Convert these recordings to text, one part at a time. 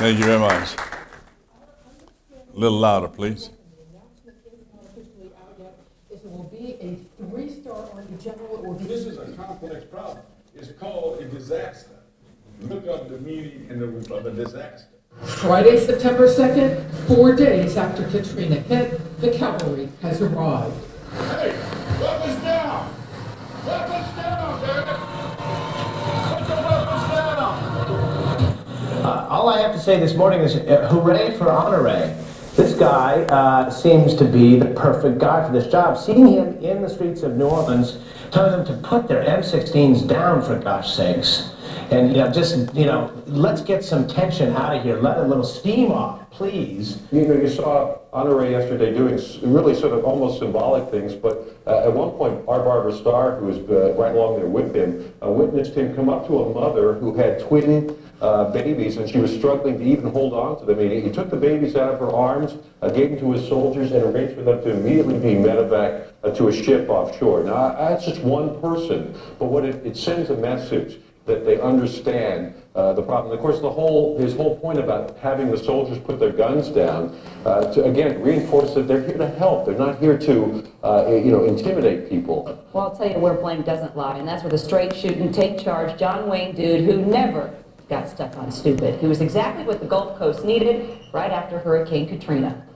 Thank you very much. A little louder, please. It will be a 3-star Army general. This is a complex problem. It's called a disaster. Look up the meaning of a disaster. Friday, September 2nd, 4 days after Katrina hit, the cavalry has arrived. Hey, weapons down! Weapons down, damn it! Put the weapons down! All I have to say this morning is hooray for Honore. This guy seems to be the perfect guy for this job. Seeing him in the streets of New Orleans, telling them to put their M16s down, for gosh sakes. And, let's get some tension out of here. Let a little steam off, please. You saw Honore yesterday doing really sort of almost symbolic things, but at one point, our Barbara Starr, who was right along there with him, witnessed him come up to a mother who had twin babies, and she was struggling to even hold on to them. He took the babies out of her arms, gave them to his soldiers, and arranged for them to immediately be medevac to a ship offshore. Now, that's just one person, but what it sends a message that they understand the problem. Of course, his whole point about having the soldiers put their guns down to again reinforce that they're here to help. They're not here to intimidate people. Well, I'll tell you where blame doesn't lie, and that's with a straight shooting, take charge John Wayne dude who never got stuck on stupid. He was exactly what the Gulf Coast needed right after Hurricane Katrina.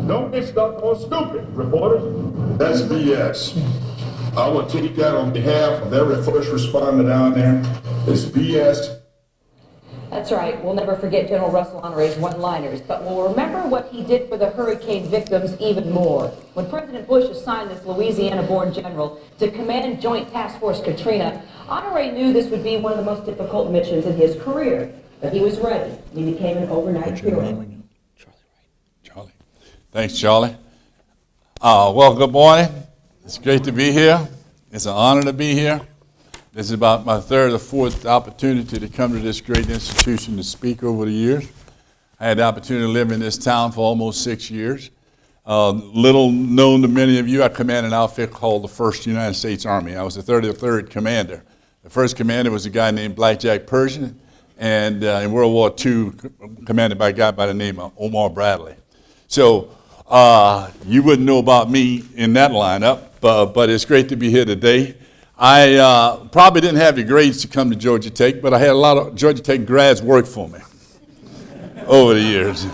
Don't get stuck on stupid, reporters. That's BS. I will take that on behalf of every first responder down there. It's BS. That's right. We'll never forget General Russel Honore's one-liners, but we'll remember what he did for the hurricane victims even more. When President Bush assigned this Louisiana-born general to command Joint Task Force Katrina, Honore knew this would be one of the most difficult missions in his career, but he was ready. He became an overnight hero. Charlie. Thanks, Charlie. Well, good morning. It's great to be here. It's an honor to be here. This is about my third or fourth opportunity to come to this great institution to speak over the years. I had the opportunity to live in this town for almost 6 years. Little known to many of you, I commanded an outfit called the 1st United States Army. I was the 33rd commander. The first commander was a guy named Blackjack Pershing, and in World War II, commanded by a guy by the name of Omar Bradley. So you wouldn't know about me in that lineup, but it's great to be here today. I probably didn't have the grades to come to Georgia Tech, but I had a lot of Georgia Tech grads work for me over the years.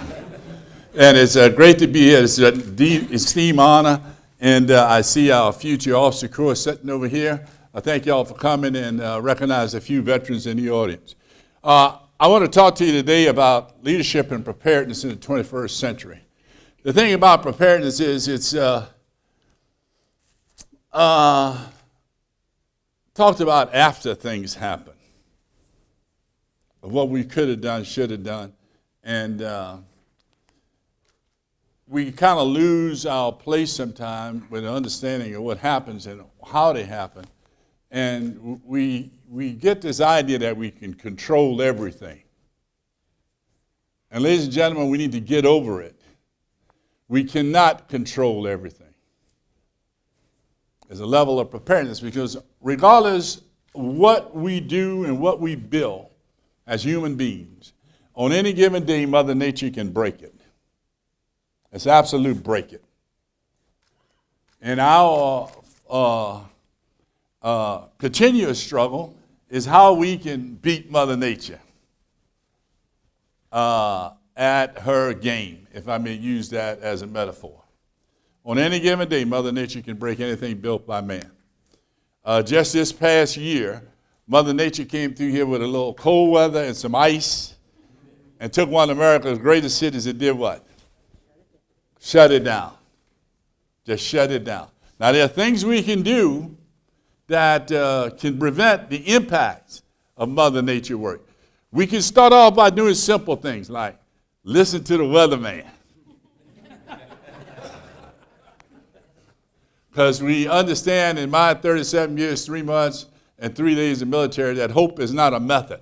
And it's great to be here. It's an esteemed honor, and I see our future officer corps sitting over here. I thank y'all for coming and recognize a few veterans in the audience. I want to talk to you today about leadership and preparedness in the 21st century. The thing about preparedness is it's talked about after things happen, of what we could have done, should have done, and we kind of lose our place sometimes with an understanding of what happens and how they happen, and we get this idea that we can control everything. And ladies and gentlemen, we need to get over it. We cannot control everything. There's a level of preparedness because regardless of what we do and what we build as human beings, on any given day, Mother Nature can break it. It's absolute break it. And our continuous struggle is how we can beat Mother Nature at her game, if I may use that as a metaphor. On any given day, Mother Nature can break anything built by man. Just this past year, Mother Nature came through here with a little cold weather and some ice and took one of America's greatest cities and did what? Shut it down. Just shut it down. Now, there are things we can do that can prevent the impacts of Mother Nature work. We can start off by doing simple things like listen to the weatherman. Because we understand in my 37 years, 3 months, and 3 days in the military that hope is not a method.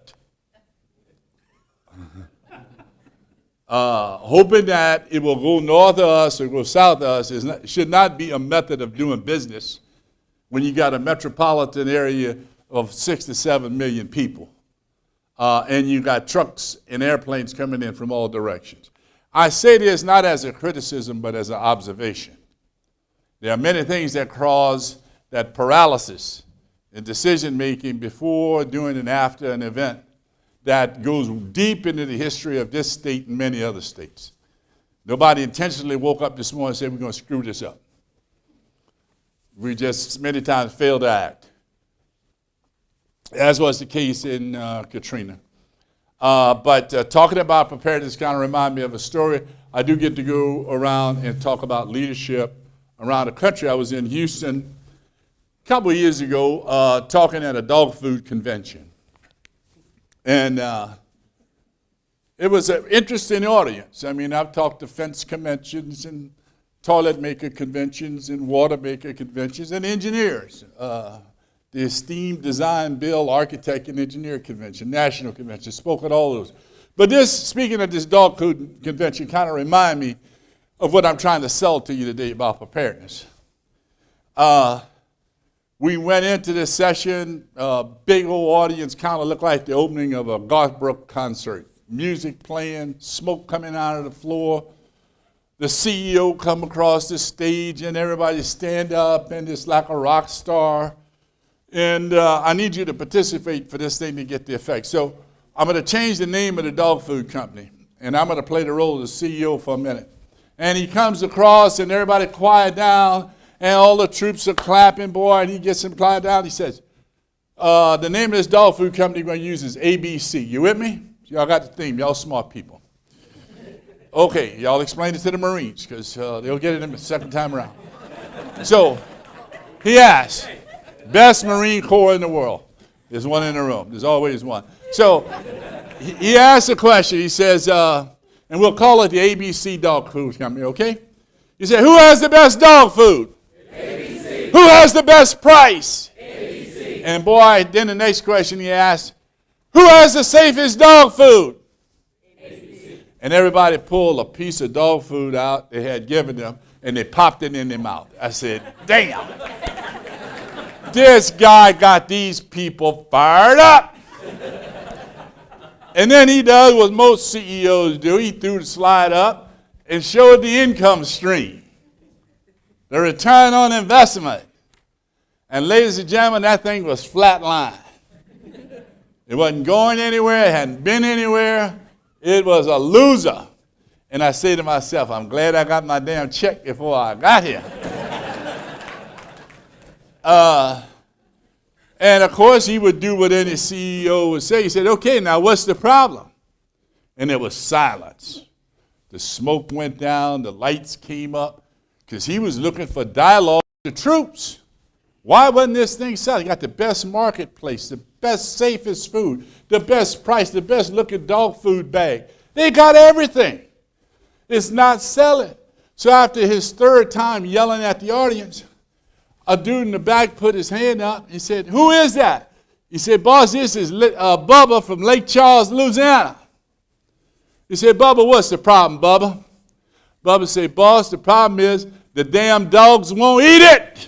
Hoping that it will go north of us or go south of us should not be a method of doing business when you got a metropolitan area of 6 to 7 million people. and you got trucks and airplanes coming in from all directions. I say this not as a criticism, but as an observation. There are many things that cause that paralysis in decision making before, during, and after an event that goes deep into the history of this state and many other states. Nobody intentionally woke up this morning and said, we're going to screw this up. We just many times failed to act, as was the case in Katrina. But talking about preparedness kind of reminds me of a story. I do get to go around and talk about leadership around the country. I was in Houston a couple of years ago talking at a dog food convention. And it was an interesting audience. I mean, I've talked to fence conventions and toilet maker conventions and water maker conventions and engineers. The esteemed design, build, architect, and engineer convention, national convention, spoke at all those. But speaking of this dog food convention, kind of remind me of what I'm trying to sell to you today about preparedness. We went into this session, big old audience, kind of looked like the opening of a Garth Brooks concert. Music playing, smoke coming out of the floor. The CEO come across the stage and everybody stand up and it's like a rock star. And I need you to participate for this thing to get the effect. So I'm going to change the name of the dog food company, and I'm going to play the role of the CEO for a minute. And he comes across, and everybody quiet down, and all the troops are clapping, boy, and he gets them quiet down. He says, the name of this dog food company we're going to use is ABC. You with me? Y'all got the theme. Y'all smart people. Okay, y'all explain it to the Marines, because they'll get it in the second time around. So he asked, best Marine Corps in the world. There's one in the room. There's always one. So he asked a question. He says, and we'll call it the ABC Dog Food Company, okay? He said, who has the best dog food? ABC. Who has the best price? ABC. And boy, then the next question he asked, who has the safest dog food? ABC. And everybody pulled a piece of dog food out they had given them, and they popped it in their mouth. I said, damn. This guy got these people fired up. And then he does what most CEOs do. He threw the slide up and showed the income stream, the return on investment. And ladies and gentlemen, that thing was flat line. It wasn't going anywhere. It hadn't been anywhere. It was a loser. And I say to myself, I'm glad I got my damn check before I got here. And of course, he would do what any CEO would say. He said, okay, now what's the problem? And there was silence. The smoke went down, the lights came up, because he was looking for dialogue with the troops. Why wasn't this thing selling? He got the best marketplace, the best, safest food, the best price, the best looking dog food bag. They got everything. It's not selling. So after his third time yelling at the audience, a dude in the back put his hand up. He said, who is that? He said, boss, this is Bubba from Lake Charles, Louisiana. He said, Bubba, what's the problem, Bubba? Bubba said, boss, the problem is the damn dogs won't eat it.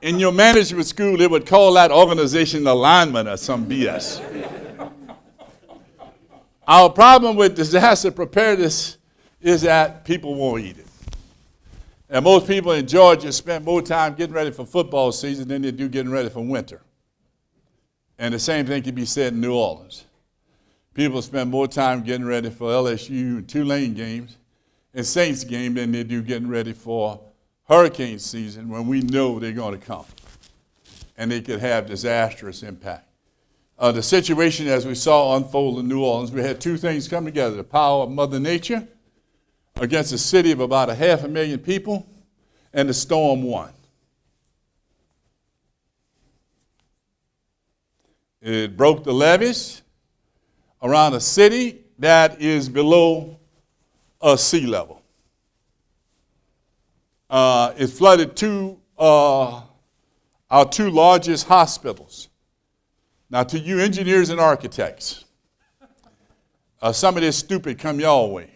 In your management school, they would call that organization alignment or some BS. Our problem with disaster preparedness is that people won't eat it. And most people in Georgia spend more time getting ready for football season than they do getting ready for winter. And the same thing can be said in New Orleans. People spend more time getting ready for LSU and Tulane games and Saints game than they do getting ready for hurricane season when we know they're going to come. And they could have disastrous impact. The situation as we saw unfold in New Orleans, we had two things come together: the power of Mother Nature against a city of about 500,000 people, and the storm won. It broke the levees around a city that is below sea level. It flooded our two largest hospitals. Now, to you engineers and architects, some of this stupid come your way.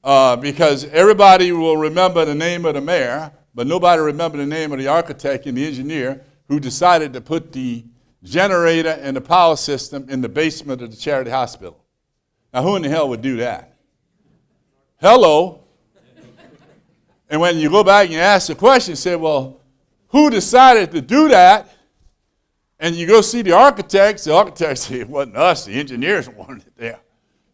Because everybody will remember the name of the mayor but nobody remembered the name of the architect and the engineer who decided to put the generator and the power system in the basement of the charity hospital. Now, who in the hell would do that? Hello. And when you go back and you ask the question, say, well, who decided to do that? And you go see the architect say, it wasn't us, the engineers wanted it there.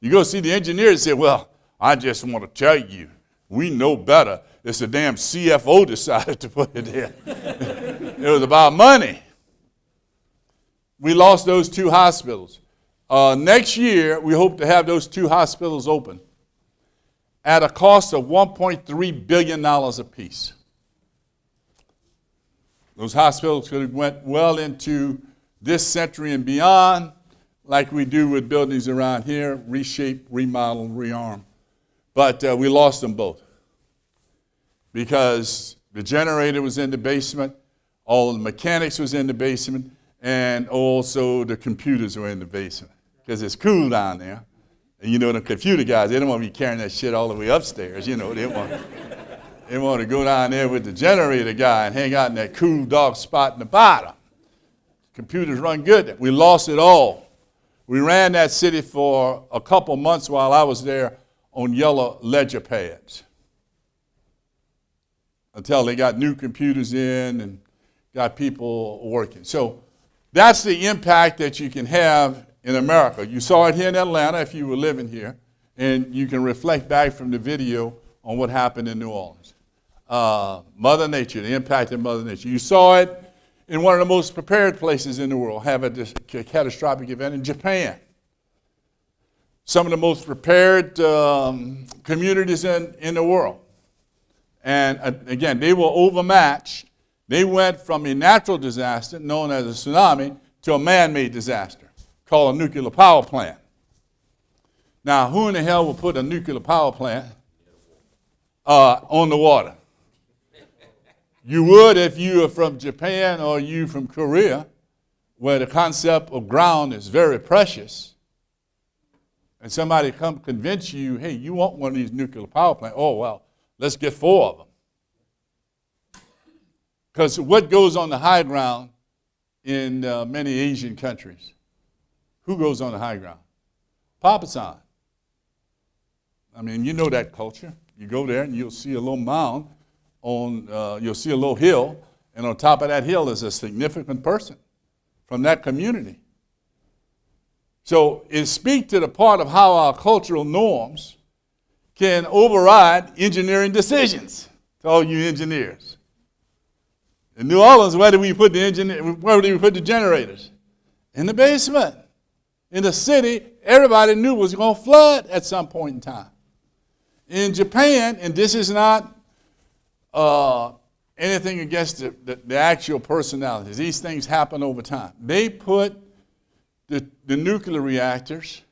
You go see the engineer and say, well, I just want to tell you, we know better. It's the damn CFO decided to put it there. It was about money. We lost those 2 hospitals. Next year, we hope to have those 2 hospitals open at a cost of $1.3 billion apiece. Those hospitals could have went well into this century and beyond, like we do with buildings around here, reshape, remodel, rearm. But we lost them both because the generator was in the basement, all the mechanics was in the basement, and also the computers were in the basement because it's cool down there. And you know, the computer guys, they don't want to be carrying that shit all the way upstairs. You know, they want to go down there with the generator guy and hang out in that cool, dark spot in the bottom. Computers run good. We lost it all. We ran that city for a couple months while I was there on yellow ledger pads until they got new computers in and got people working. So that's the impact that you can have in America. You saw it here in Atlanta if you were living here, and you can reflect back from the video on what happened in New Orleans. Mother Nature, the impact of Mother Nature. You saw it in one of the most prepared places in the world, have a catastrophic event in Japan. Some of the most prepared communities in the world. And again, they were overmatched. They went from a natural disaster, known as a tsunami, to a man-made disaster, called a nuclear power plant. Now, who in the hell will put a nuclear power plant on the water? You would if you are from Japan or you from Korea, where the concept of ground is very precious. And somebody come convince you, hey, you want one of these nuclear power plants. Oh, well, let's get 4 of them. Because what goes on the high ground in many Asian countries? Who goes on the high ground? Papasan. I mean, you know that culture. You go there and you'll see a little mound you'll see a little hill, and on top of that hill is a significant person from that community. So it speaks to the part of how our cultural norms can override engineering decisions, to all you engineers. In New Orleans, where do we put the generators? In the basement. In the city, everybody knew it was going to flood at some point in time. In Japan, and this is not anything against the actual personalities. These things happen over time. They put the nuclear reactors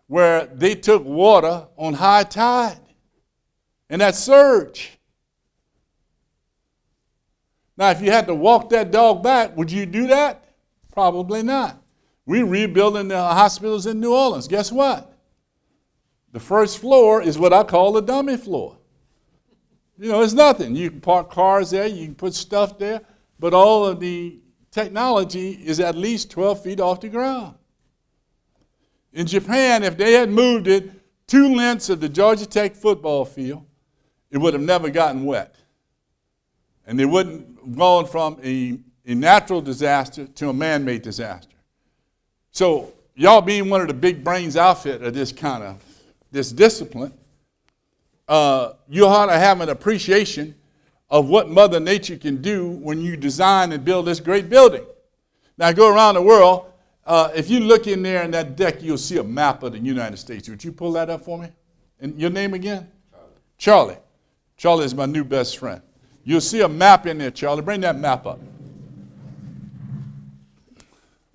where they took water on high tide, and that surge. Now, if you had to walk that dog back, would you do that? Probably not. We're rebuilding the hospitals in New Orleans. Guess what? The first floor is what I call the dummy floor. You know, it's nothing. You can park cars there, you can put stuff there, but all of the technology is at least 12 feet off the ground. In Japan, if they had moved it 2 lengths of the Georgia Tech football field, it would have never gotten wet. And they wouldn't have gone from a natural disaster to a man-made disaster. So y'all being one of the big brains outfit of this discipline, you ought to have an appreciation of what Mother Nature can do when you design and build this great building. Now go around the world. If you look in there in that deck, you'll see a map of the United States. Would you pull that up for me? And your name again? Charlie. Charlie is my new best friend. You'll see a map in there, Charlie. Bring that map up.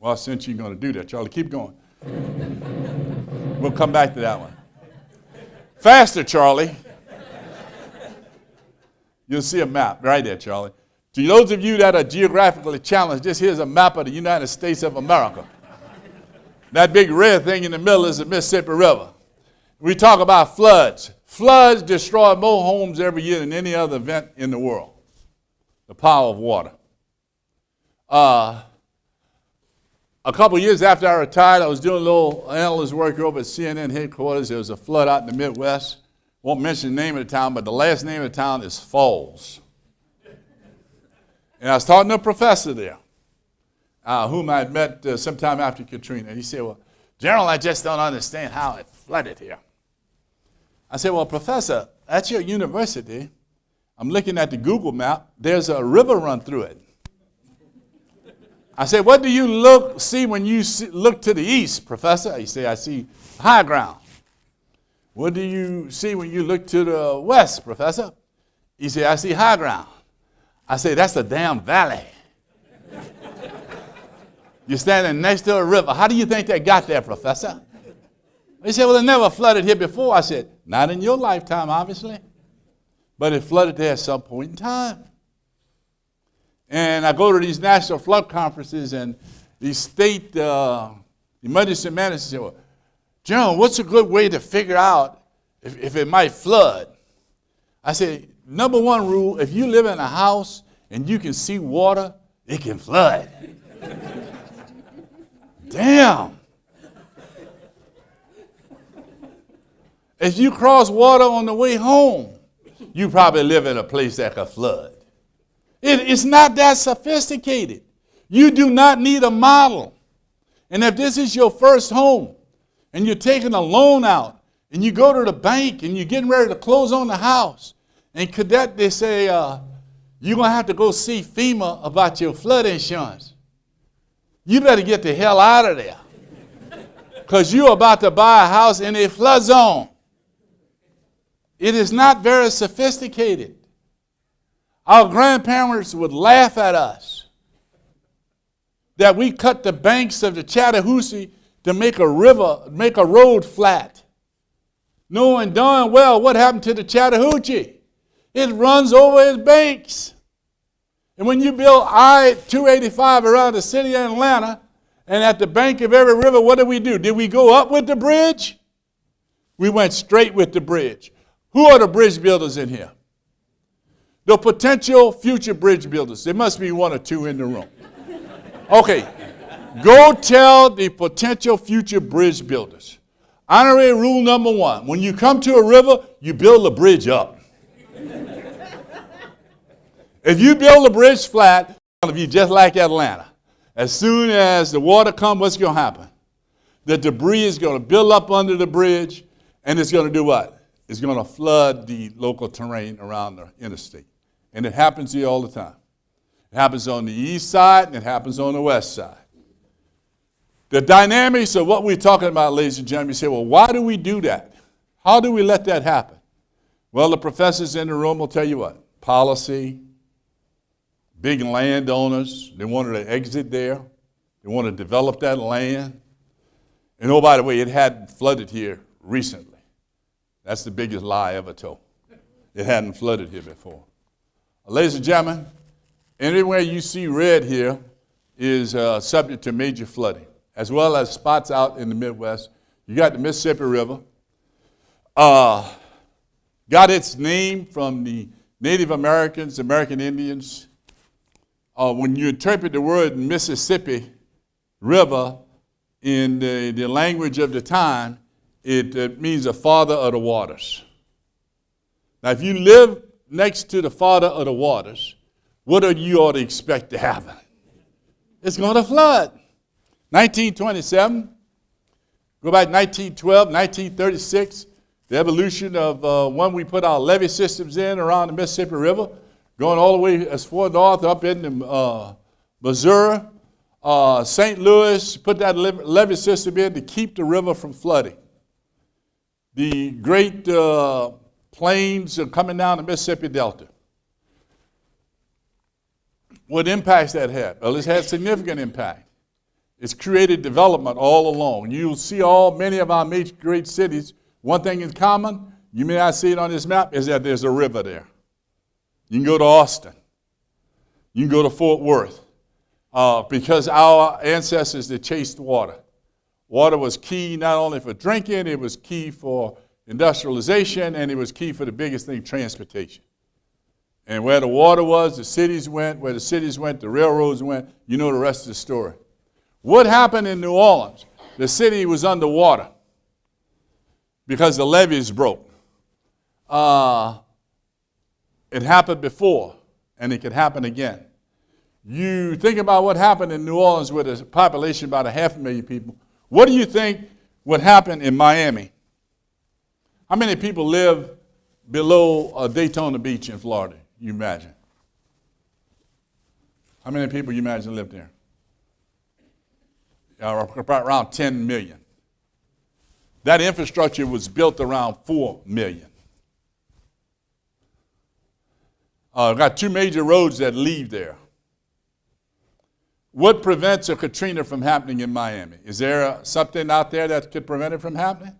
Well, since you're going to do that, Charlie, keep going. We'll come back to that one. Faster, Charlie. You'll see a map right there, Charlie. To those of you that are geographically challenged, this here's a map of the United States of America. That big red thing in the middle is the Mississippi River. We talk about floods. Floods destroy more homes every year than any other event in the world. the power of water. A couple years after I retired, I was doing a little analyst work over at CNN headquarters. There was a flood out in the Midwest. Won't mention the name of the town, but the last name of the town is Falls. And I was talking to a professor there, whom I had met sometime after Katrina. And he said, well, General, I just don't understand how it flooded here. I said, well, Professor, at your university, I'm looking at the Google map. There's a river run through it. I said, what do you see when you look to the east, Professor? He said, I see high ground. What do you see when you look to the west, Professor? He said, I see high ground. I said, that's a damn valley. You're standing next to a river. How do you think they got there, Professor? He said, well, it never flooded here before. I said, not in your lifetime, obviously. But it flooded there at some point in time. And I go to these national flood conferences, and these state emergency managers say, well, General, what's a good way to figure out if it might flood? I say, number one rule, if you live in a house and you can see water, it can flood. Damn. If you cross water on the way home, you probably live in a place that could flood. It's not that sophisticated. You do not need a model. And if this is your first home and you're taking a loan out and you go to the bank and you're getting ready to close on the house, and cadet, they say, you're going to have to go see FEMA about your flood insurance. You better get the hell out of there, because you're about to buy a house in a flood zone. It is not very sophisticated. Our grandparents would laugh at us that we cut the banks of the Chattahoochee to make a road flat, knowing darn well what happened to the Chattahoochee. It runs over its banks. And when you build I-285 around the city of Atlanta, and at the bank of every river, what did we do? Did we go up with the bridge? We went straight with the bridge. Who are the bridge builders in here? The potential future bridge builders. There must be one or two in the room. Okay, go tell the potential future bridge builders. Honore rule number one, when you come to a river, you build a bridge up. If you build a bridge flat, it'll be just like Atlanta. As soon as the water comes, what's going to happen? The debris is going to build up under the bridge, and it's going to do what? It's going to flood the local terrain around the interstate. And it happens here all the time. It happens on the east side, and it happens on the west side. The dynamics of what we're talking about, ladies and gentlemen, you say, well, why do we do that? How do we let that happen? Well, the professors in the room will tell you what? Policy, big landowners, they wanted to exit there. They want to develop that land. And oh, by the way, it hadn't flooded here recently. That's the biggest lie ever told. It hadn't flooded here before. Ladies and gentlemen, anywhere you see red here is subject to major flooding, as well as spots out in the Midwest. You got the Mississippi River. Got its name from the Native Americans, American Indians. When you interpret the word Mississippi River in the language of the time, it means the father of the waters. Now, if you live next to the father of the waters, what do you ought to expect to happen? It's going to flood. 1927, go back 1912, 1936, the evolution of when we put our levee systems in around the Mississippi River, going all the way as far north up into Missouri, St. Louis, put that levee system in to keep the river from flooding. The great plains are coming down the Mississippi Delta. What impacts that had? Well, it's had significant impact. It's created development all along. You'll see many of our major great cities. One thing in common, you may not see it on this map, is that there's a river there. You can go to Austin. You can go to Fort Worth. Because our ancestors, they chased water. Water was key not only for drinking, it was key for industrialization, and it was key for the biggest thing, transportation. And where the water was, the cities went. Where the cities went, the railroads went. You know the rest of the story. What happened in New Orleans? The city was underwater because the levees broke. It happened before, and it could happen again. You think about what happened in New Orleans with a population of about 500,000 people. What do you think would happen in Miami? How many people live below Daytona Beach in Florida, you imagine? How many people you imagine live there? About around 10 million. That infrastructure was built around 4 million. Got 2 major roads that leave there. What prevents a Katrina from happening in Miami? Is there something out there that could prevent it from happening?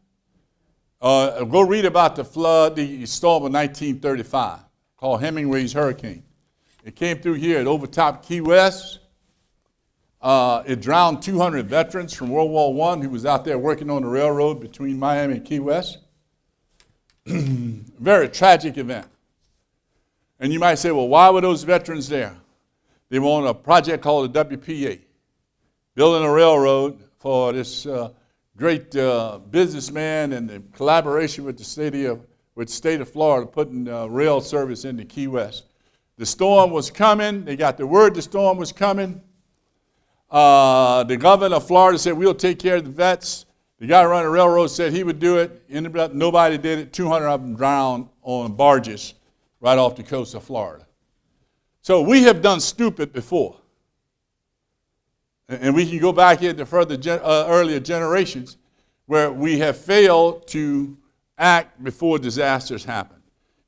Go read about the flood, the storm of 1935, called Hemingway's Hurricane. It came through here. It overtopped Key West. It drowned 200 veterans from World War I who was out there working on the railroad between Miami and Key West. Very tragic event. And you might say, well, why were those veterans there? They were on a project called the WPA, building a railroad for this great businessman and the collaboration with the state of Florida, putting rail service into Key West. The storm was coming. They got the word the storm was coming. The governor of Florida said, we'll take care of the vets. The guy running the railroad said he would do it. Ended up, nobody did it. 200 of them drowned on barges right off the coast of Florida. So we have done stupid before. And we can go back into earlier generations where we have failed to act before disasters happen.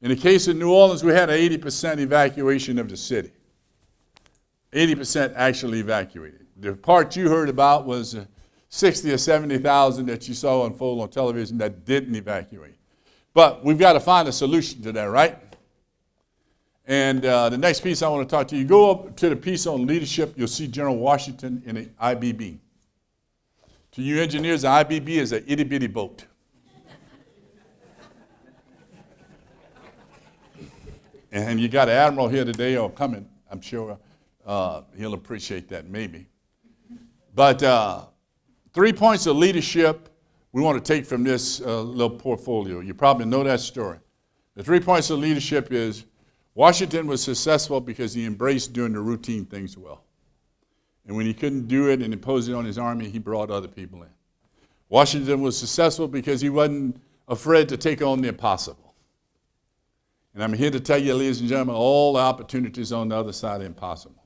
In the case of New Orleans, we had an 80% evacuation of the city. 80% actually evacuated. The part you heard about was 60 or 70,000 that you saw unfold on television that didn't evacuate. But we've got to find a solution to that, right? And the next piece I want to talk to you, go up to the piece on leadership, you'll see General Washington in an IBB. To you engineers, an IBB is an itty-bitty boat. And you got an admiral here today, or coming, I'm sure he'll appreciate that, maybe. But 3 points of leadership we want to take from this little portfolio. You probably know that story. The 3 points of leadership is Washington was successful because he embraced doing the routine things well. And when he couldn't do it and impose it on his army, he brought other people in. Washington was successful because he wasn't afraid to take on the impossible. And I'm here to tell you, ladies and gentlemen, all the opportunities on the other side are impossible.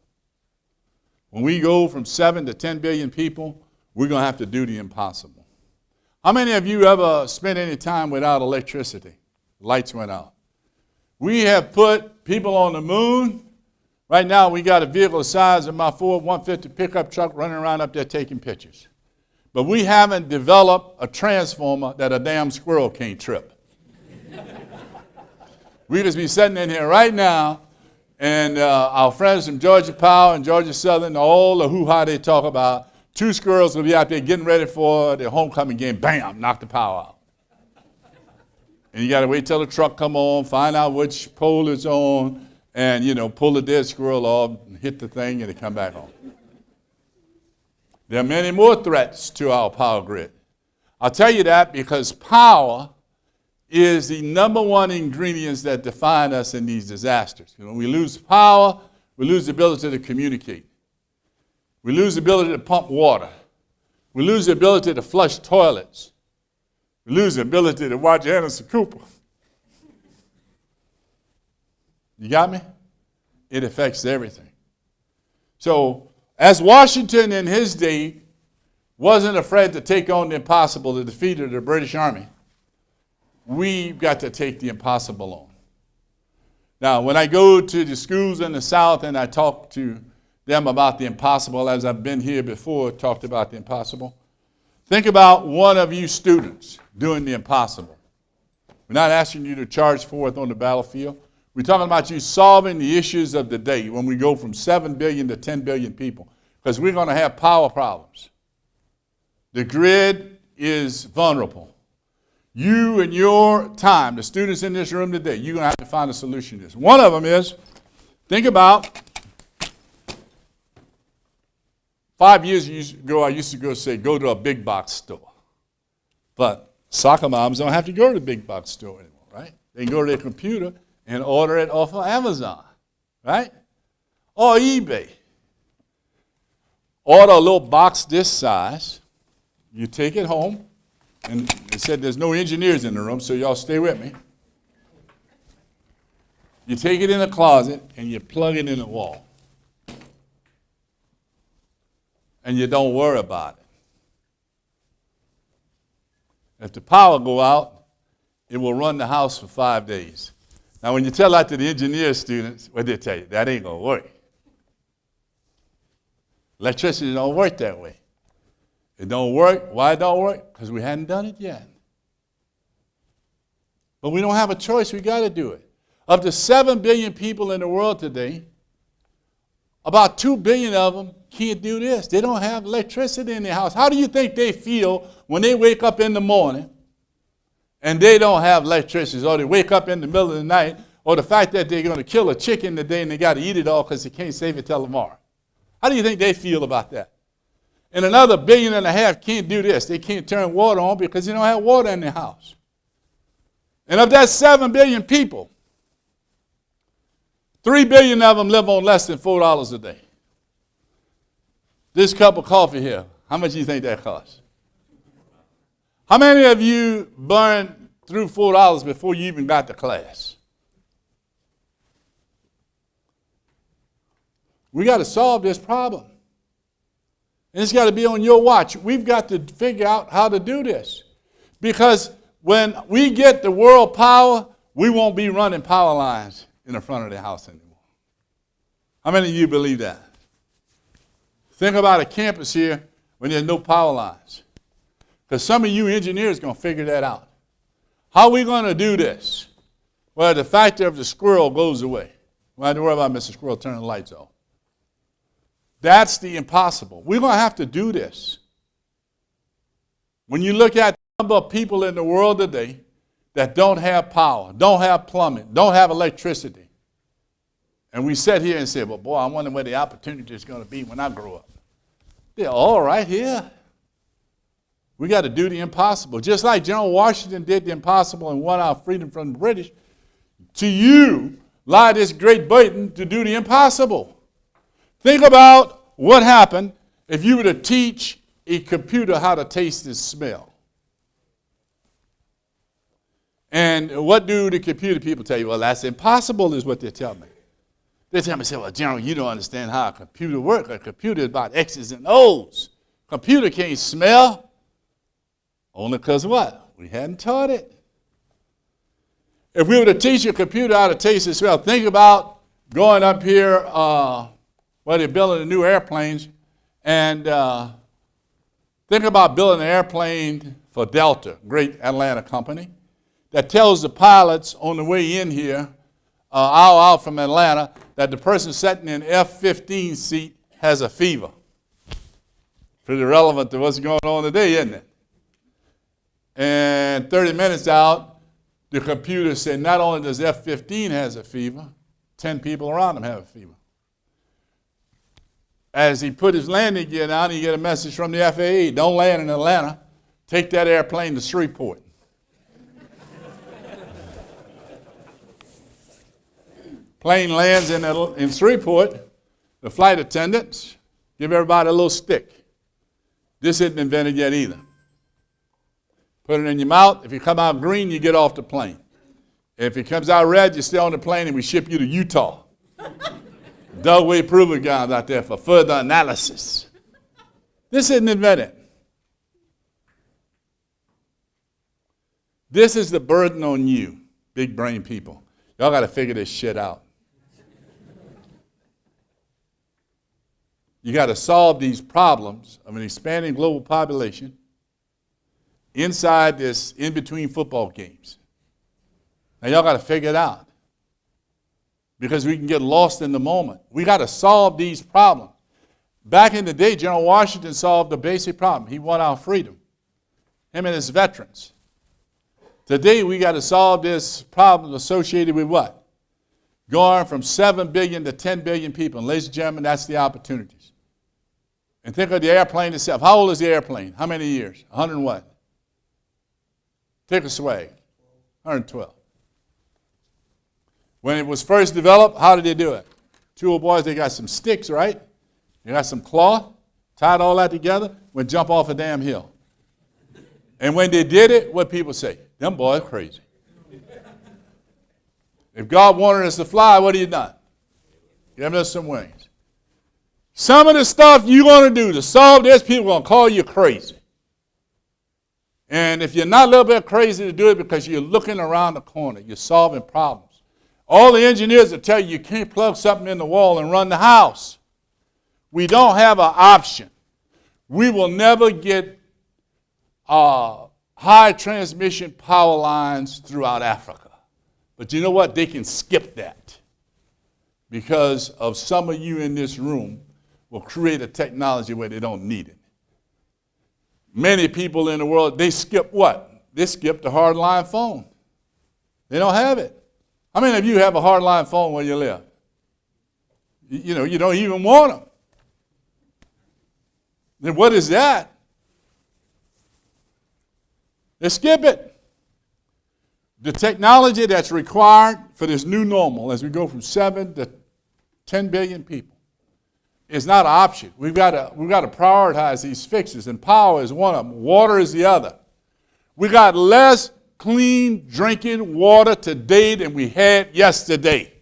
When we go from 7 to 10 billion people, we're going to have to do the impossible. How many of you ever spent any time without electricity? Lights went out. We have put people on the moon. Right now, we got a vehicle the size of my Ford 150 pickup truck running around up there taking pictures. But we haven't developed a transformer that a damn squirrel can't trip. We just be sitting in here right now, and our friends from Georgia Power and Georgia Southern, all the hoo-ha they talk about, 2 squirrels will be out there getting ready for their homecoming game. Bam, knock the power out. And you got to wait till the truck come on, find out which pole it's on, and, pull the dead squirrel off, and hit the thing, and it come back on. There are many more threats to our power grid. I'll tell you that because power is the number one ingredient that define us in these disasters. When we lose power, we lose the ability to communicate. We lose the ability to pump water. We lose the ability to flush toilets. We lose the ability to watch Anderson Cooper. You got me? It affects everything. So, as Washington in his day wasn't afraid to take on the impossible, the defeat of the British Army, we've got to take the impossible on. Now, when I go to the schools in the South and I talk to them about the impossible, as I've been here before, talked about the impossible, think about one of you students doing the impossible. We're not asking you to charge forth on the battlefield. We're talking about you solving the issues of the day when we go from 7 billion to 10 billion people, because we're going to have power problems. The grid is vulnerable. You and your time, the students in this room today, you're going to have to find a solution to this. One of them is, think about 5 years ago, I used to go to a big box store. But soccer moms don't have to go to the big box store anymore, right? They can go to their computer and order it off of Amazon, right? Or eBay. Order a little box this size. You take it home. And they said there's no engineers in the room, so y'all stay with me. You take it in the closet and you plug it in the wall. And you don't worry about it. If the power go out, it will run the house for 5 days. Now, when you tell that to the engineer students, what they tell you? That ain't going to work. Electricity don't work that way. It don't work. Why it don't work? Because we hadn't done it yet. But we don't have a choice. We got to do it. Of the 7 billion people in the world today, about 2 billion of them can't do this. They don't have electricity in their house. How do you think they feel when they wake up in the morning and they don't have electricity, or they wake up in the middle of the night, or the fact that they're going to kill a chicken today and they got to eat it all because they can't save it till tomorrow? How do you think they feel about that? And another 1.5 billion can't do this. They can't turn water on because they don't have water in their house. And of that 7 billion people, 3 billion of them live on less than $4 a day. This cup of coffee here, how much do you think that costs? How many of you burned through $4 before you even got to class? We got to solve this problem. And it's got to be on your watch. We've got to figure out how to do this. Because when we get the world power, we won't be running power lines in the front of the house anymore. How many of you believe that? Think about a campus here when there's no power lines. Because some of you engineers are going to figure that out. How are we going to do this? Well, the factor of the squirrel goes away. We don't have to worry about Mr. Squirrel turning the lights off. That's the impossible. We're going to have to do this. When you look at the number of people in the world today that don't have power, don't have plumbing, don't have electricity, and we sit here and say, well, boy, I wonder where the opportunity is going to be when I grow up. They're all right here. We got to do the impossible. Just like General Washington did the impossible and won our freedom from the British, to you lie this great burden to do the impossible. Think about what happened if you were to teach a computer how to taste and smell. And what do the computer people tell you? Well, that's impossible is what they tell me. They tell me, say, well, General, you don't understand how a computer works. A computer is about X's and O's. Computer can't smell. Only because what? We hadn't taught it. If we were to teach a computer how to taste and smell, think about going up here where they're building the new airplanes, and think about building an airplane for Delta, great Atlanta company, that tells the pilots on the way in here, hour out from Atlanta, that the person sitting in F-15 seat has a fever. Pretty relevant to what's going on today, isn't it? And 30 minutes out, the computer said not only does F-15 has a fever, 10 people around him have a fever. As he put his landing gear down, he get a message from the FAA, don't land in Atlanta, take that airplane to Shreveport. Plane lands in Shreveport, the flight attendants give everybody a little stick. This isn't invented yet either. Put it in your mouth. If you come out green, you get off the plane. If it comes out red, you stay on the plane and we ship you to Utah. Dugway proving grounds out there for further analysis. This isn't invented. This is the burden on you, big brain people. Y'all got to figure this shit out. You got to solve these problems of an expanding global population inside this in-between football games. Now y'all got to figure it out because we can get lost in the moment. We got to solve these problems. Back in the day, General Washington solved the basic problem. He won our freedom, him and his veterans. Today, we got to solve this problem associated with what? Going from 7 billion to 10 billion people. And ladies and gentlemen, that's the opportunities. And think of the airplane itself. How old is the airplane? How many years? 100 and what? Take a swag. 112. When it was first developed, how did they do it? Two old boys, they got some sticks, right? They got some cloth, tied all that together, went jump off a damn hill. And when they did it, what people say? Them boys crazy. If God wanted us to fly, what have you done? Give us some wings. Some of the stuff you're going to do to solve this, people are going to call you crazy. And if you're not a little bit crazy to do it because you're looking around the corner, you're solving problems. All the engineers will tell you can't plug something in the wall and run the house. We don't have an option. We will never get high transmission power lines throughout Africa. But you know what? They can skip that because of some of you in this room will create a technology where they don't need it. Many people in the world, they skip what? They skip the hardline phone. They don't have it. How many of you have a hardline phone where you live? You know, you don't even want them. Then what is that? They skip it. The technology that's required for this new normal as we go from 7 to 10 billion people is not an option. We've got to prioritize these fixes, and power is one of them. Water is the other. We got less clean drinking water today than we had yesterday.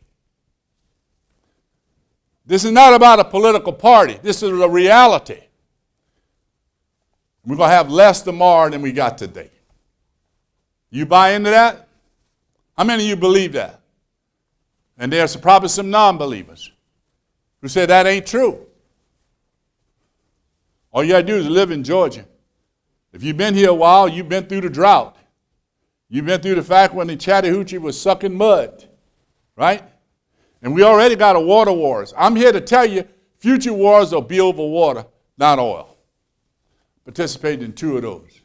This is not about a political party. This is a reality. We're going to have less tomorrow than we got today. You buy into that? How many of you believe that? And there's probably some non-believers who say that ain't true. All you got to do is live in Georgia. If you've been here a while, you've been through the drought. You've been through the fact when the Chattahoochee was sucking mud, right? And we already got a water wars. I'm here to tell you, future wars will be over water, not oil. Participate in 2 of those.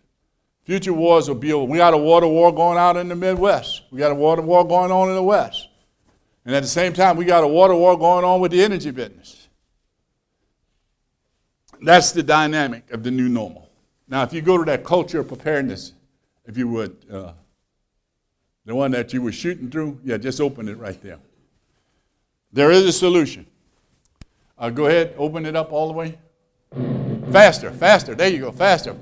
Future wars will be over. We got a water war going out in the Midwest. We got a water war going on in the West. And at the same time, we got a water war going on with the energy business. That's the dynamic of the new normal. Now, if you go to that culture of preparedness, if you would, the one that you were shooting through, yeah, just open it right there. There is a solution. Go ahead, open it up all the way. Faster, faster. There you go, faster.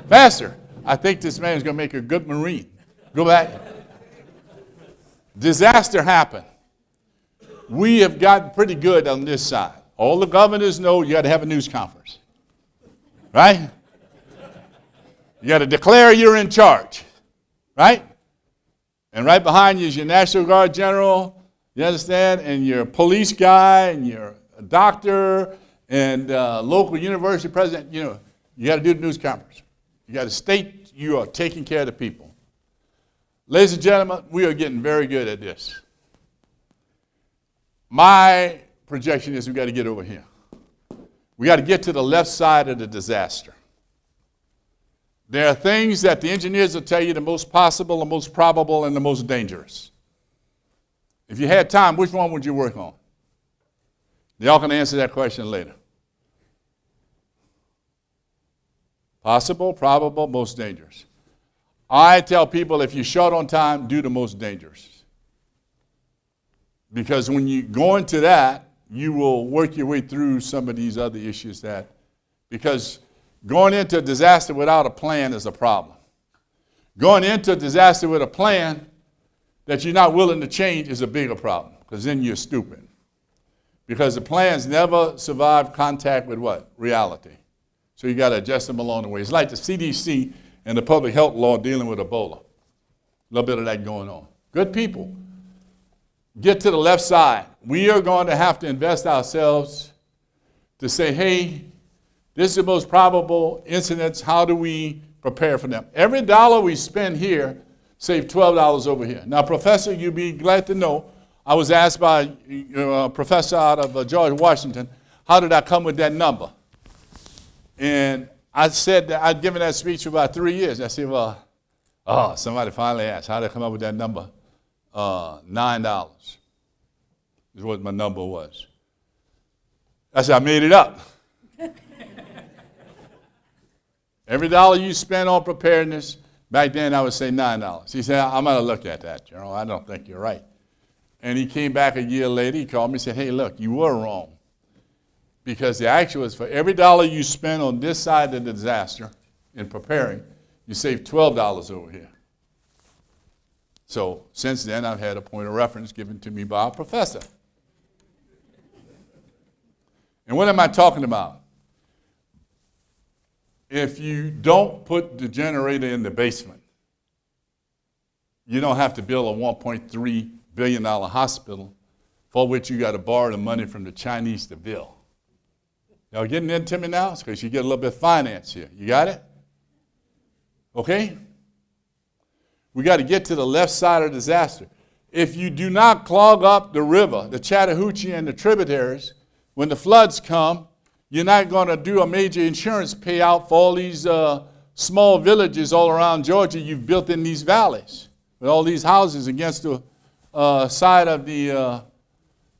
Faster. I think this man is going to make a good Marine. Go back. Disaster happened. We have gotten pretty good on this side. All the governors know you got to have a news conference. Right? You got to declare you're in charge. Right? And right behind you is your National Guard general, you understand, and your police guy, and your doctor, and local university president. You know, you got to do the news conference. You got to state you are taking care of the people. Ladies and gentlemen, we are getting very good at this. My projection is we got to get over here. We got to get to the left side of the disaster. There are things that the engineers will tell you the most possible, the most probable, and the most dangerous. If you had time, which one would you work on? Y'all can answer that question later. Possible, probable, most dangerous. I tell people if you're short on time, do the most dangerous. Because when you go into that, you will work your way through some of these other issues because going into a disaster without a plan is a problem. Going into a disaster with a plan that you're not willing to change is a bigger problem, because then you're stupid. Because the plans never survive contact with what? Reality. So you got to adjust them along the way. It's like the CDC and the public health law dealing with Ebola. A little bit of that going on. Good people. Get to the left side. We are going to have to invest ourselves to say, hey, this is the most probable incidents. How do we prepare for them? Every dollar we spend here saves $12 over here. Now, Professor, you'd be glad to know, I was asked by a professor out of George Washington, how did I come with that number? And I said that I'd given that speech for about 3 years. I said, well, Oh, somebody finally asked, how did I come up with that number? $9 is what my number was. I said, I made it up. Every dollar you spend on preparedness, back then I would say $9. He said, I'm going to look at that, General. I don't think you're right. And he came back a year later, he called me and said, hey, look, you were wrong. Because the actual is for every dollar you spend on this side of the disaster in preparing, you save $12 over here. So since then, I've had a point of reference given to me by a professor. And what am I talking about? If you don't put the generator in the basement, you don't have to build a $1.3 billion hospital for which you got to borrow the money from the Chinese to build. Y'all getting into me now? Because you get a little bit of finance here. You got it? Okay? We got to get to the left side of disaster. If you do not clog up the river, the Chattahoochee and the tributaries, when the floods come, you're not going to do a major insurance payout for all these small villages all around Georgia you've built in these valleys with all these houses against the side of the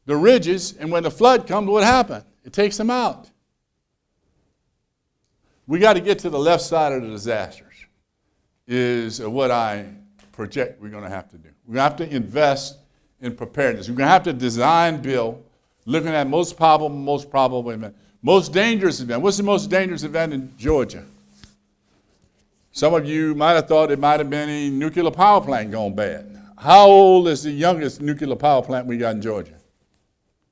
ridges. And when the flood comes, what happens? It takes them out. We got to get to the left side of the disasters is what I project we're going to have to do. We're going to have to invest in preparedness. We're going to have to design, build, looking at most probable event. Most dangerous event. What's the most dangerous event in Georgia? Some of you might have thought it might have been a nuclear power plant gone bad. How old is the youngest nuclear power plant we got in Georgia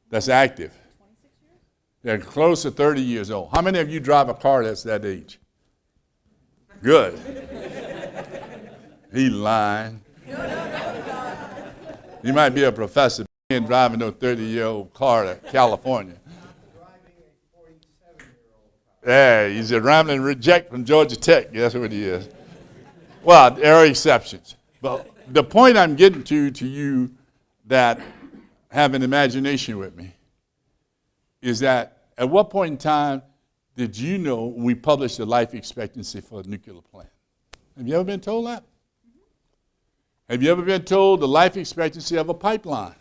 that's active? 26 years? They're close to 30 years old. How many of you drive a car that's that age? Good. He lying. He might be a professor and driving no 30-year-old car to California. Yeah, he's a rambling reject from Georgia Tech. That's what he is. Well, there are exceptions. But the point I'm getting to you that have an imagination with me is that at what point in time did you know we published the life expectancy for a nuclear plant? Have you ever been told that? Have you ever been told the life expectancy of a pipeline?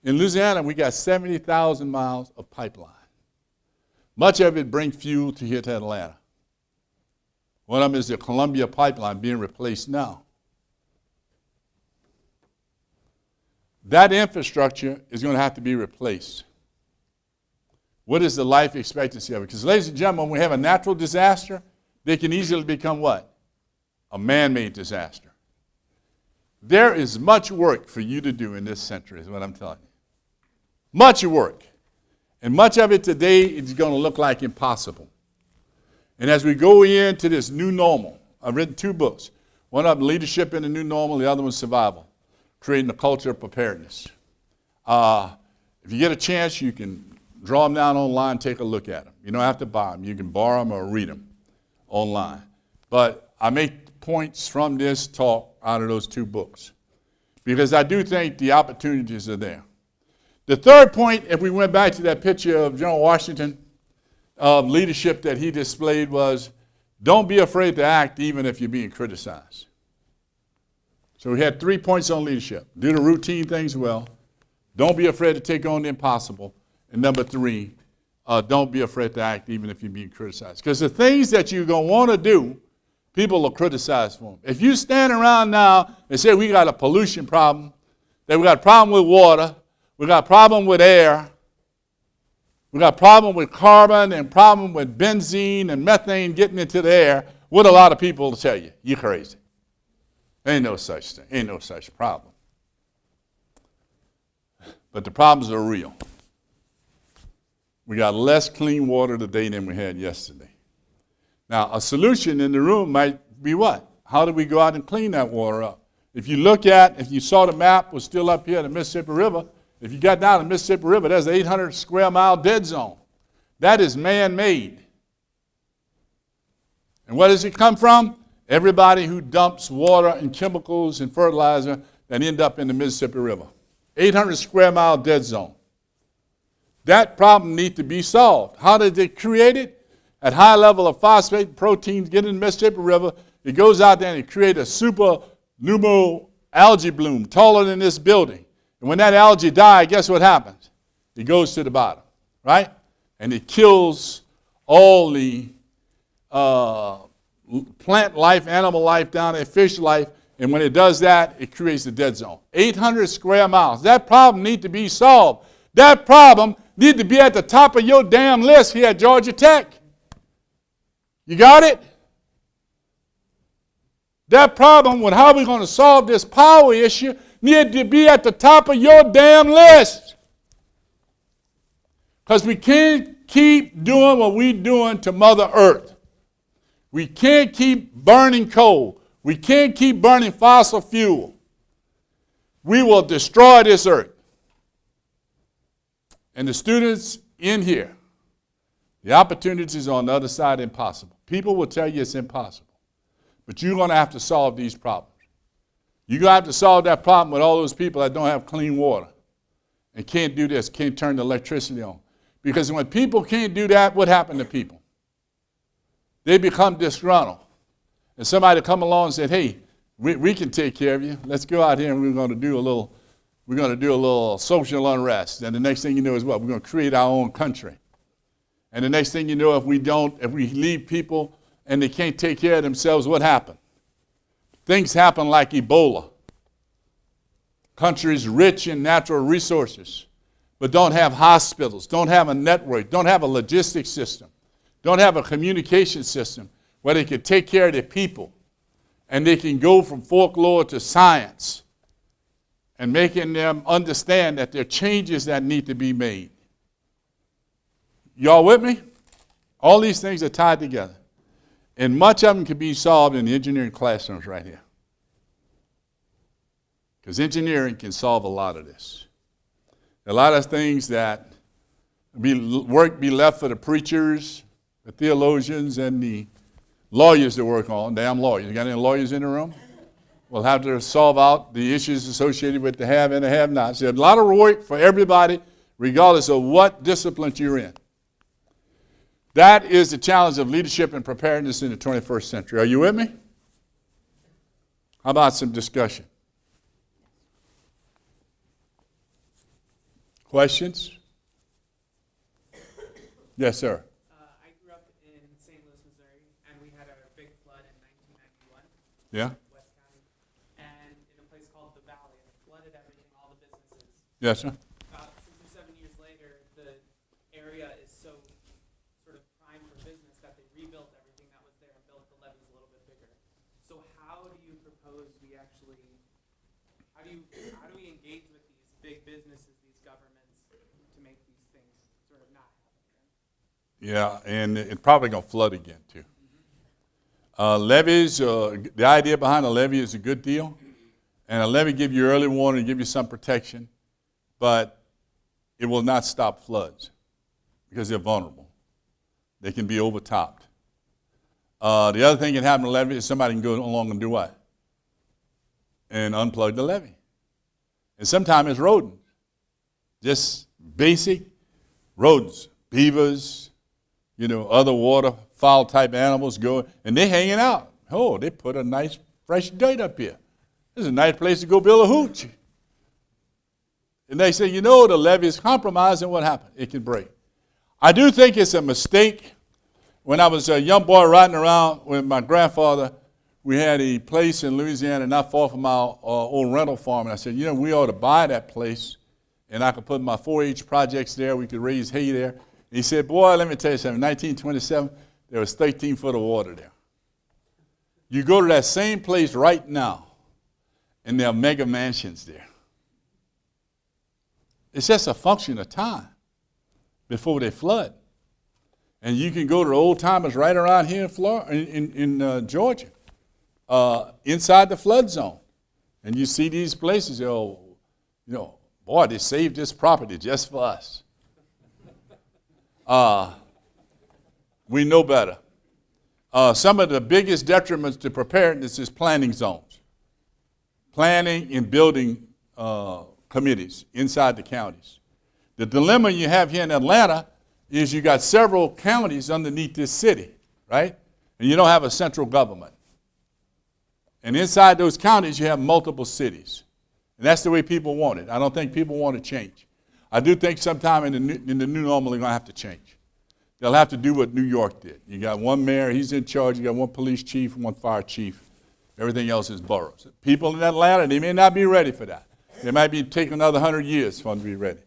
In Louisiana, we got 70,000 miles of pipeline. Much of it brings fuel to here to Atlanta. One of them is the Columbia pipeline being replaced now. That infrastructure is going to have to be replaced. What is the life expectancy of it? Because, ladies and gentlemen, when we have a natural disaster, they can easily become what? A man-made disaster. There is much work for you to do in this century, is what I'm telling you. Much work. And much of it today is going to look like impossible. And as we go into this new normal, I've written 2 books. One of them, Leadership in the New Normal, the other one, Survival, Creating a Culture of Preparedness. If you get a chance, you can draw them down online, take a look at them. You don't have to buy them. You can borrow them or read them online. But I make points from this talk out of those 2 books because I do think the opportunities are there. The third point, if we went back to that picture of General Washington, leadership that he displayed was, don't be afraid to act even if you're being criticized. So we had 3 points on leadership. Do the routine things well. Don't be afraid to take on the impossible. And number 3, don't be afraid to act even if you're being criticized. Because the things that you're going to want to do, people will criticize for them. If you stand around now and say we got a pollution problem, that we got a problem with water, we got a problem with air, we got a problem with carbon and problem with benzene and methane getting into the air, what a lot of people will tell you, you're crazy. Ain't no such thing, ain't no such problem. But the problems are real. We got less clean water today than we had yesterday. Now, a solution in the room might be what? How do we go out and clean that water up? If you saw the map was still up here, the Mississippi River, if you got down the Mississippi River, there's an 800 square mile dead zone. That is man-made. And where does it come from? Everybody who dumps water and chemicals and fertilizer that end up in the Mississippi River. 800 square mile dead zone. That problem needs to be solved. How did they create it? At high level of phosphate proteins get in the Mississippi River, It goes out there and it creates a super numo algae bloom taller than this building. And when that algae dies, guess what happens? It goes to the bottom, right? And it kills all the plant life, animal life down there, fish life. And when it does that, it creates a dead zone. 800 square miles. That problem needs to be solved. That problem needs to be at the top of your damn list here at Georgia Tech. You got it? That problem with how we're going to solve this power issue needs to be at the top of your damn list. Because we can't keep doing what we're doing to Mother Earth. We can't keep burning coal. We can't keep burning fossil fuel. We will destroy this earth. And the students in here, the opportunities on the other side are impossible. People will tell you it's impossible. But you're going to have to solve these problems. You're going to have to solve that problem with all those people that don't have clean water and can't do this, can't turn the electricity on. Because when people can't do that, what happened to people? They become disgruntled. And somebody come along and said, hey, we can take care of you. Let's go out here and we're going to do a little social unrest. And the next thing you know is what? We're going to create our own country. And the next thing you know, if we leave people and they can't take care of themselves, what happened? Things happen like Ebola. Countries rich in natural resources, but don't have hospitals, don't have a network, don't have a logistics system, don't have a communication system where they can take care of their people and they can go from folklore to science and making them understand that there are changes that need to be made. Y'all with me? All these things are tied together. And much of them can be solved in the engineering classrooms right here. Because engineering can solve a lot of this. A lot of things that be left for the preachers, the theologians, and the lawyers to work on. Damn lawyers. You got any lawyers in the room? We'll have to solve out the issues associated with the have and the have-nots. There's a lot of work for everybody, regardless of what discipline you're in. That is the challenge of leadership and preparedness in the 21st century. Are you with me? How about some discussion? Questions? Yes, sir. I grew up in St. Louis, Missouri, and we had a big flood in 1991. Yeah? West County, and in a place called the Valley, and it flooded everything, all the businesses. Yes, sir. About 6 or 7 years later, the area is so sort of prime for business that they rebuilt everything that was there and built the levees a little bit bigger. So how do you propose we actually, how do we engage with these big businesses, these governments, to make these things sort of not happen? Yeah, and it's probably going to flood again, too. Levees, the idea behind a levee is a good deal. And a levee give you early warning, give you some protection, but it will not stop floods because they're vulnerable. They can be overtopped. The other thing that can happen to a levee is somebody can go along and do what? And unplug the levee. And sometimes it's rodents. Just basic rodents, beavers, other waterfowl type animals go, and they're hanging out. Oh, they put a nice fresh dirt up here. This is a nice place to go build a hooch. And they say, the levee is compromised, and what happened? It can break. I do think it's a mistake. When I was a young boy riding around with my grandfather, we had a place in Louisiana not far from our old rental farm, and I said, we ought to buy that place, and I could put my 4-H projects there. We could raise hay there. He said, boy, let me tell you something. In 1927, there was 13 foot of water there. You go to that same place right now, and there are mega mansions there. It's just a function of time before they flood. And you can go to the old timers right around here in Florida, in Georgia, inside the flood zone. And you see these places, boy, they saved this property just for us. We know better. Some of the biggest detriments to preparedness is planning zones. Planning and building committees inside the counties. The dilemma you have here in Atlanta is you got several counties underneath this city, right? And you don't have a central government. And inside those counties, you have multiple cities. And that's the way people want it. I don't think people want to change. I do think sometime in the new normal, they're going to have to change. They'll have to do what New York did. You got one mayor, he's in charge. You got one police chief, one fire chief. Everything else is boroughs. People in Atlanta, they may not be ready for that. They might be taking another 100 years for them to be ready.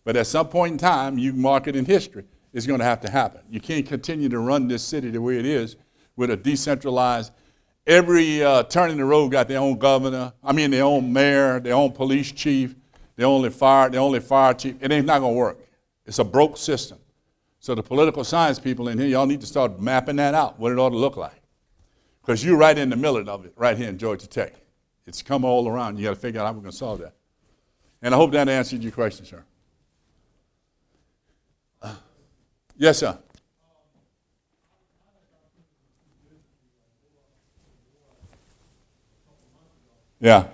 But at some point in time, you mark it in history, it's going to have to happen. You can't continue to run this city the way it is with a decentralized, every turn in the road got their own governor, their own mayor, their own police chief, their only fire chief. It ain't not going to work. It's a broke system. So the political science people in here, y'all need to start mapping that out, what it ought to look like. Because you're right in the middle of it, right here in Georgia Tech. It's come all around. You got to figure out how we're going to solve that. And I hope that answered your question, sir. Yes, sir. Yeah.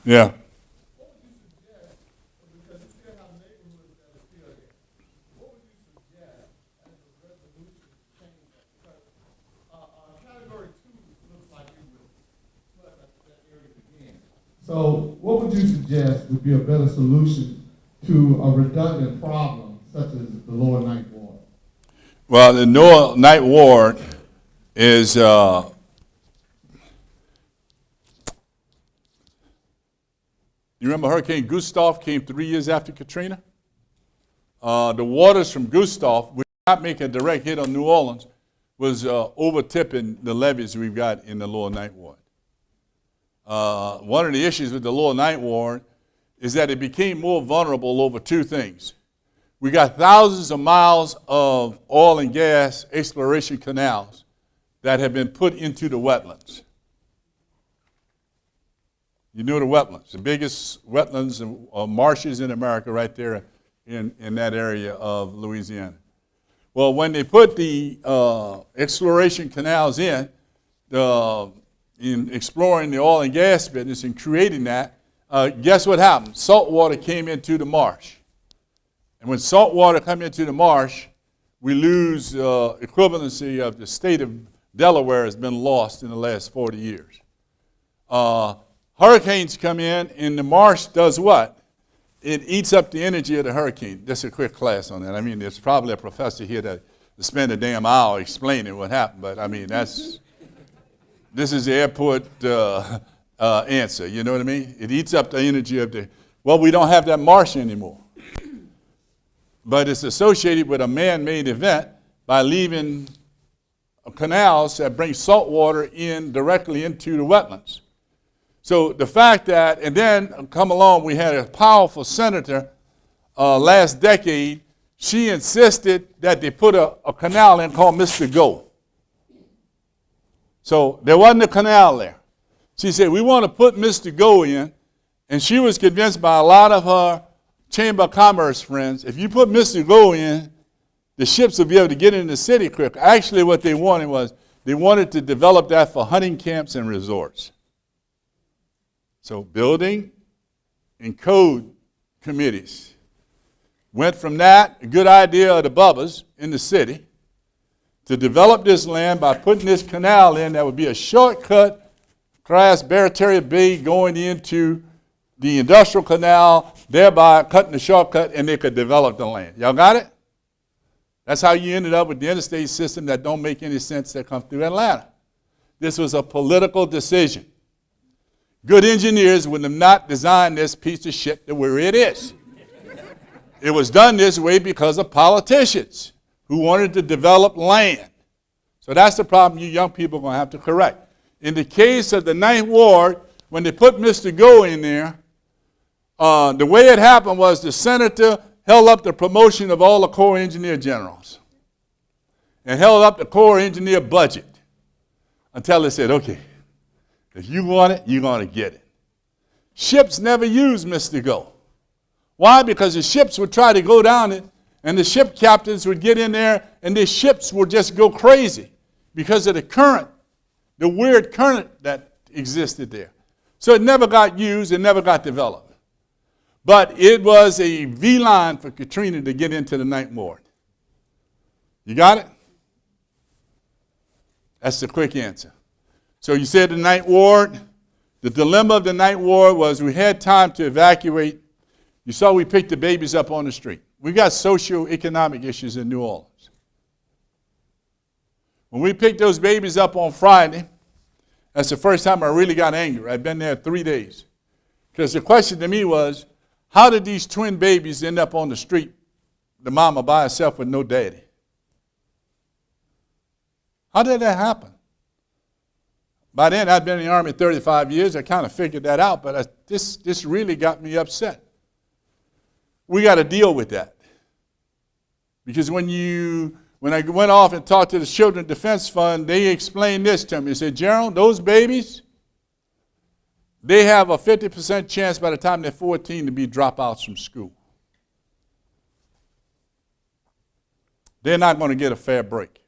Yeah. So what would you suggest would be a better solution to a redundant problem such as the Lower Ninth Ward? Well, the Lower Ninth Ward is you remember Hurricane Gustav came 3 years after Katrina? The waters from Gustav, which did not make a direct hit on New Orleans, was over-tipping the levees we've got in the Lower Ninth Ward. One of the issues with the Lower Ninth Ward is that it became more vulnerable over two things. We got thousands of miles of oil and gas exploration canals that have been put into the wetlands. You know the wetlands, the biggest wetlands and marshes in America right there in that area of Louisiana. Well, when they put the exploration canals in exploring the oil and gas business and creating that, guess what happened? Salt water came into the marsh. And when salt water comes into the marsh, we lose equivalency of the state of Delaware has been lost in the last 40 years. Hurricanes come in, and the marsh does what? It eats up the energy of the hurricane. Just a quick class on that. There's probably a professor here that spend a damn hour explaining what happened, but this is the airport answer, you know what I mean? It eats up the energy of we don't have that marsh anymore. But it's associated with a man-made event by leaving canals that bring salt water in directly into the wetlands. So the fact that, and then come along, we had a powerful senator last decade. She insisted that they put a canal in called Mr. Go. So there wasn't a canal there. She said, we want to put Mr. Go in, and she was convinced by a lot of her Chamber of Commerce friends, if you put Mr. Go in, the ships will be able to get in the city quicker. Actually, what they wanted was, they wanted to develop that for hunting camps and resorts. So building and code committees went from that, a good idea of the Bubbas in the city, to develop this land by putting this canal in that would be a shortcut across Barataria Bay going into the industrial canal, thereby cutting the shortcut, and they could develop the land. Y'all got it? That's how you ended up with the interstate system that don't make any sense that comes through Atlanta. This was a political decision. Good engineers would have not designed this piece of shit to where it is. It was done this way because of politicians who wanted to develop land. So that's the problem you young people are going to have to correct. In the case of the Ninth Ward, when they put Mr. Go in there, the way it happened was the senator held up the promotion of all the Corps Engineer generals and held up the Corps Engineer budget until they said, okay, if you want it, you're going to get it. Ships never used Mr. Go. Why? Because the ships would try to go down it, and the ship captains would get in there, and the ships would just go crazy because of the current, the weird current that existed there. So it never got used, it never got developed. But it was a V-line for Katrina to get into the Ninth Ward. You got it? That's the quick answer. So you said the ninth ward. The dilemma of the ninth ward was we had time to evacuate. You saw we picked the babies up on the street. We got socioeconomic issues in New Orleans. When we picked those babies up on Friday, that's the first time I really got angry. I'd been there 3 days. Because the question to me was, how did these twin babies end up on the street, the mama by herself with no daddy? How did that happen? By then, I'd been in the Army 35 years. I kind of figured that out, but this really got me upset. We got to deal with that. Because when I went off and talked to the Children's Defense Fund, they explained this to me. They said, Gerald, those babies, they have a 50% chance by the time they're 14 to be dropouts from school. They're not going to get a fair break.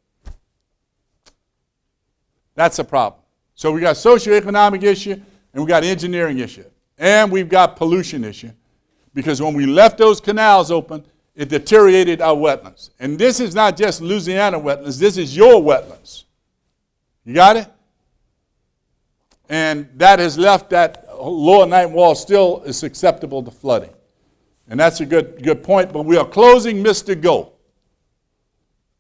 That's a problem. So we got socioeconomic issue, and we got engineering issue, and we've got pollution issue. Because when we left those canals open, it deteriorated our wetlands. And this is not just Louisiana wetlands, this is your wetlands. You got it? And that has left that lower ninth wall still is susceptible to flooding. And that's a good point, but we are closing Mr. Go.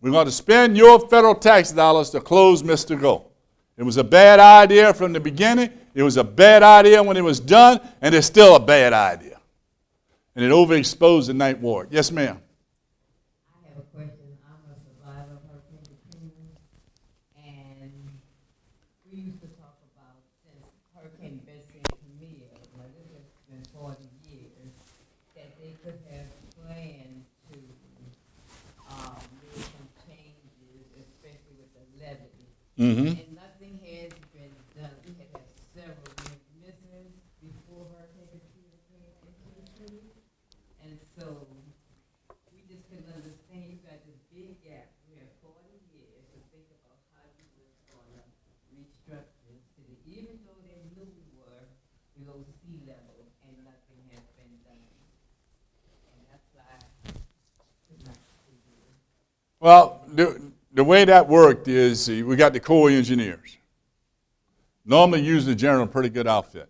We're going to spend your federal tax dollars to close Mr. Go. It was a bad idea from the beginning. It was a bad idea when it was done, and it's still a bad idea. And it overexposed the ninth ward. Yes, ma'am. I have a question. I'm a survivor of Hurricane Katrina, and we used to talk about since Hurricane Betsy and Camille, like this has been 40 years, that they could have planned to make some changes, especially with the levee. Mm-hmm. And nothing has been done. We had had several misses before Hurricane Katrina came into the city. And so we just couldn't understand. You got this big gap. We have 40 years to think about how you were going to restructure the city, even though they knew we were below sea level and nothing has been done. And that's why it's not too good. Well, the way that worked is we got the Corps engineers. Normally usually a general pretty good outfit.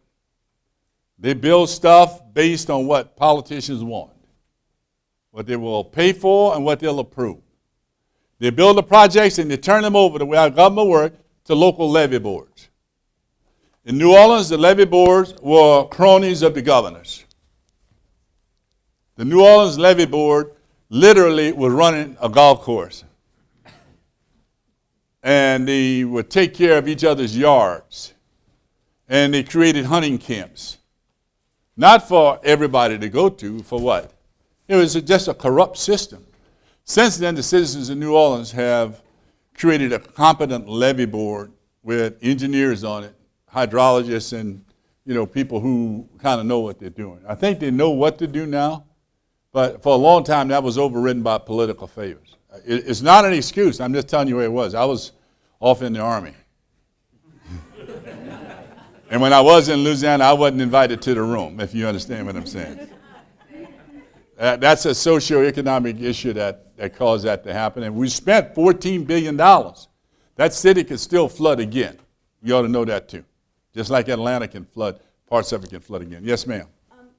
They build stuff based on what politicians want, what they will pay for and what they'll approve. They build the projects and they turn them over the way our government works to local levee boards. In New Orleans, the levee boards were cronies of the governors. The New Orleans levee board literally was running a golf course. And they would take care of each other's yards. And they created hunting camps. Not for everybody to go to, for what? It was just a corrupt system. Since then, the citizens of New Orleans have created a competent levee board with engineers on it, hydrologists, and people who kind of know what they're doing. I think they know what to do now, but for a long time that was overridden by political favors. It's not an excuse. I'm just telling you where it was. I was off in the Army. And when I was in Louisiana, I wasn't invited to the room, if you understand what I'm saying. That's a socioeconomic issue that caused that to happen. And we spent $14 billion. That city could still flood again. You ought to know that too. Just like Atlanta can flood, parts of it can flood again. Yes, ma'am.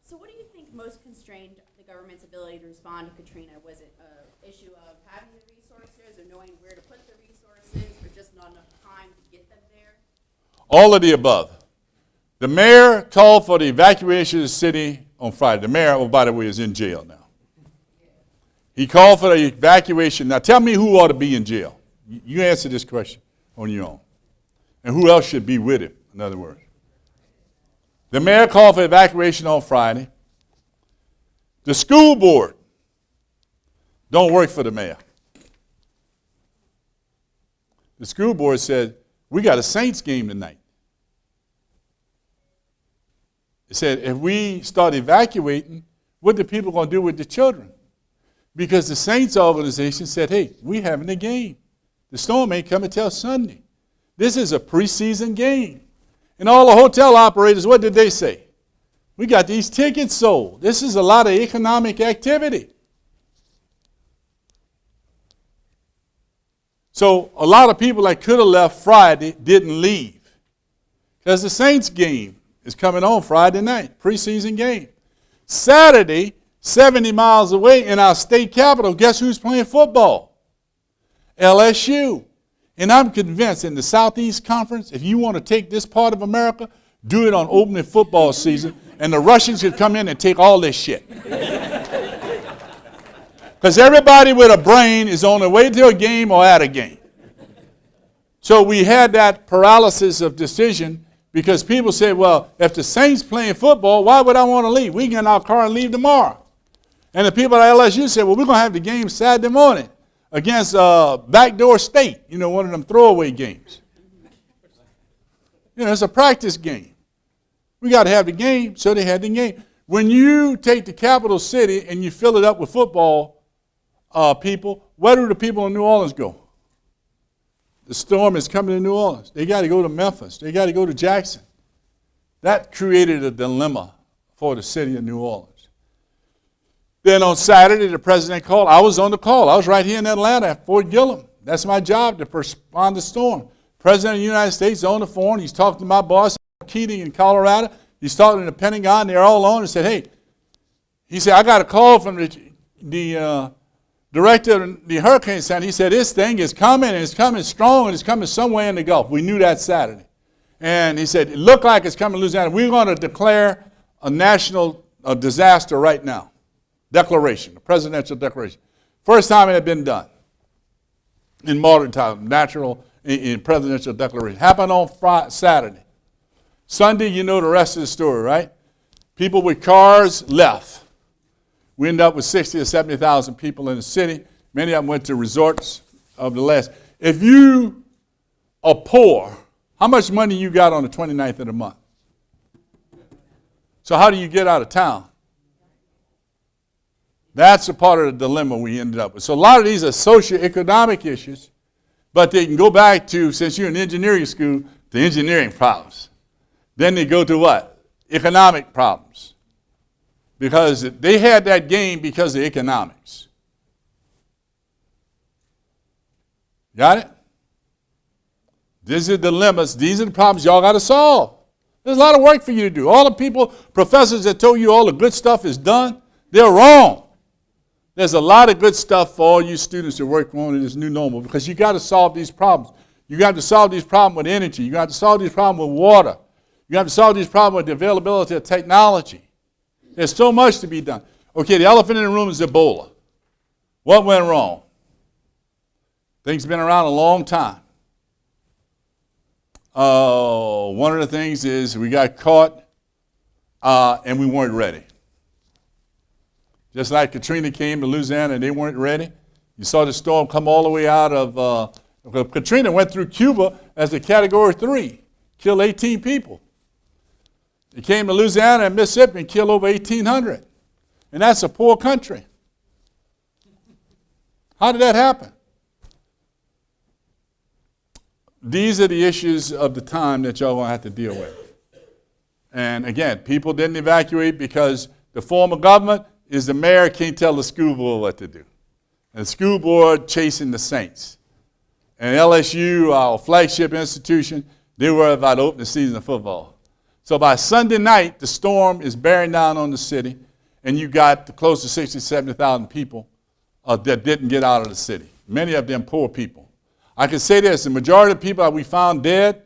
So what do you think most constrained the government's ability to respond to Katrina? Was it an issue of having the resources or knowing where to put the resources or just not enough time to get them there? All of the above. The mayor called for the evacuation of the city on Friday. The mayor, oh, by the way, is in jail now. He called for the evacuation. Now tell me who ought to be in jail. You answer this question on your own. And who else should be with him, in other words. The mayor called for evacuation on Friday. The school board don't work for the mayor. The school board said, we got a Saints game tonight. It said, if we start evacuating, what are the people going to do with the children? Because the Saints organization said, hey, we're having a game. The storm ain't coming till Sunday. This is a preseason game. And all the hotel operators, what did they say? We got these tickets sold. This is a lot of economic activity. So a lot of people that could have left Friday didn't leave. Because the Saints game is coming on Friday night, preseason game. Saturday, 70 miles away in our state capital, guess who's playing football? LSU. And I'm convinced in the Southeast Conference, if you want to take this part of America, do it on opening football season, and the Russians could come in and take all this shit. Because everybody with a brain is on the way to a game or at a game. So we had that paralysis of decision because people said, well, if the Saints playing football, why would I want to leave? We can get in our car and leave tomorrow. And the people at LSU said, well, we're going to have the game Saturday morning against Backdoor State, one of them throwaway games. It's a practice game. We got to have the game, so they had the game. When you take the capital city and you fill it up with football people, where do the people in New Orleans go? The storm is coming to New Orleans. They got to go to Memphis. They got to go to Jackson. That created a dilemma for the city of New Orleans. Then on Saturday, the president called. I was on the call. I was right here in Atlanta at Fort Gillem. That's my job, to respond to the storm. President of the United States is on the phone. He's talking to my boss, Keating, in Colorado. He's talking to the Pentagon. They're all on and said, hey, he said, I got a call from the director of the Hurricane Center. He said, this thing is coming, and it's coming strong, and it's coming somewhere in the Gulf. We knew that Saturday. And he said, it looked like it's coming to Louisiana. We're going to declare a national disaster right now. Declaration, a presidential declaration. First time it had been done in modern time, in presidential declaration. Happened on Saturday. Sunday, you know the rest of the story, right? People with cars left. We ended up with 60 or 70,000 people in the city. Many of them went to resorts of the last. If you are poor, how much money you got on the 29th of the month? So how do you get out of town? That's a part of the dilemma we ended up with. So a lot of these are socioeconomic issues, but they can go back to, since you're in engineering school, to engineering problems. Then they go to what? Economic problems. Because they had that game because of economics. Got it? These are the dilemmas. These are the problems y'all got to solve. There's a lot of work for you to do. All the people, professors that told you all the good stuff is done, they're wrong. There's a lot of good stuff for all you students that work on in this new normal because you got to solve these problems. You got to solve these problems with energy. You got to solve these problems with water. You got to solve these problems with the availability of technology. There's so much to be done. Okay, the elephant in the room is Ebola. What went wrong? Things have been around a long time. One of the things is we got caught and we weren't ready. Just like Katrina came to Louisiana and they weren't ready. You saw the storm come all the way out of, Katrina went through Cuba as a Category 3, killed 18 people. It came to Louisiana and Mississippi and killed over 1,800. And that's a poor country. How did that happen? These are the issues of the time that y'all going to have to deal with. And again, people didn't evacuate because the form of government is the mayor can't tell the school board what to do. And the school board chasing the Saints. And LSU, our flagship institution, they were about to open the season of football. So by Sunday night, the storm is bearing down on the city, and you got close to 60,000, 70,000 people that didn't get out of the city. Many of them poor people. I can say this, the majority of the people that we found dead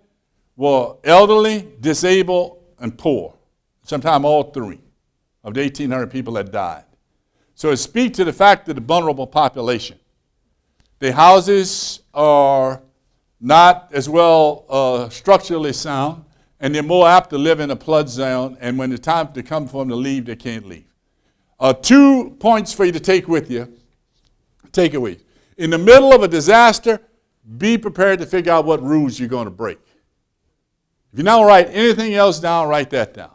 were elderly, disabled, and poor. Sometimes all three of the 1,800 people that died. So it speaks to the fact that the vulnerable population. The houses are not as well structurally sound, and they're more apt to live in a flood zone, and when the time to come for them to leave, they can't leave. 2 points for you to take with you. Takeaways. In the middle of a disaster, be prepared to figure out what rules you're going to break. If you don't write anything else down, write that down.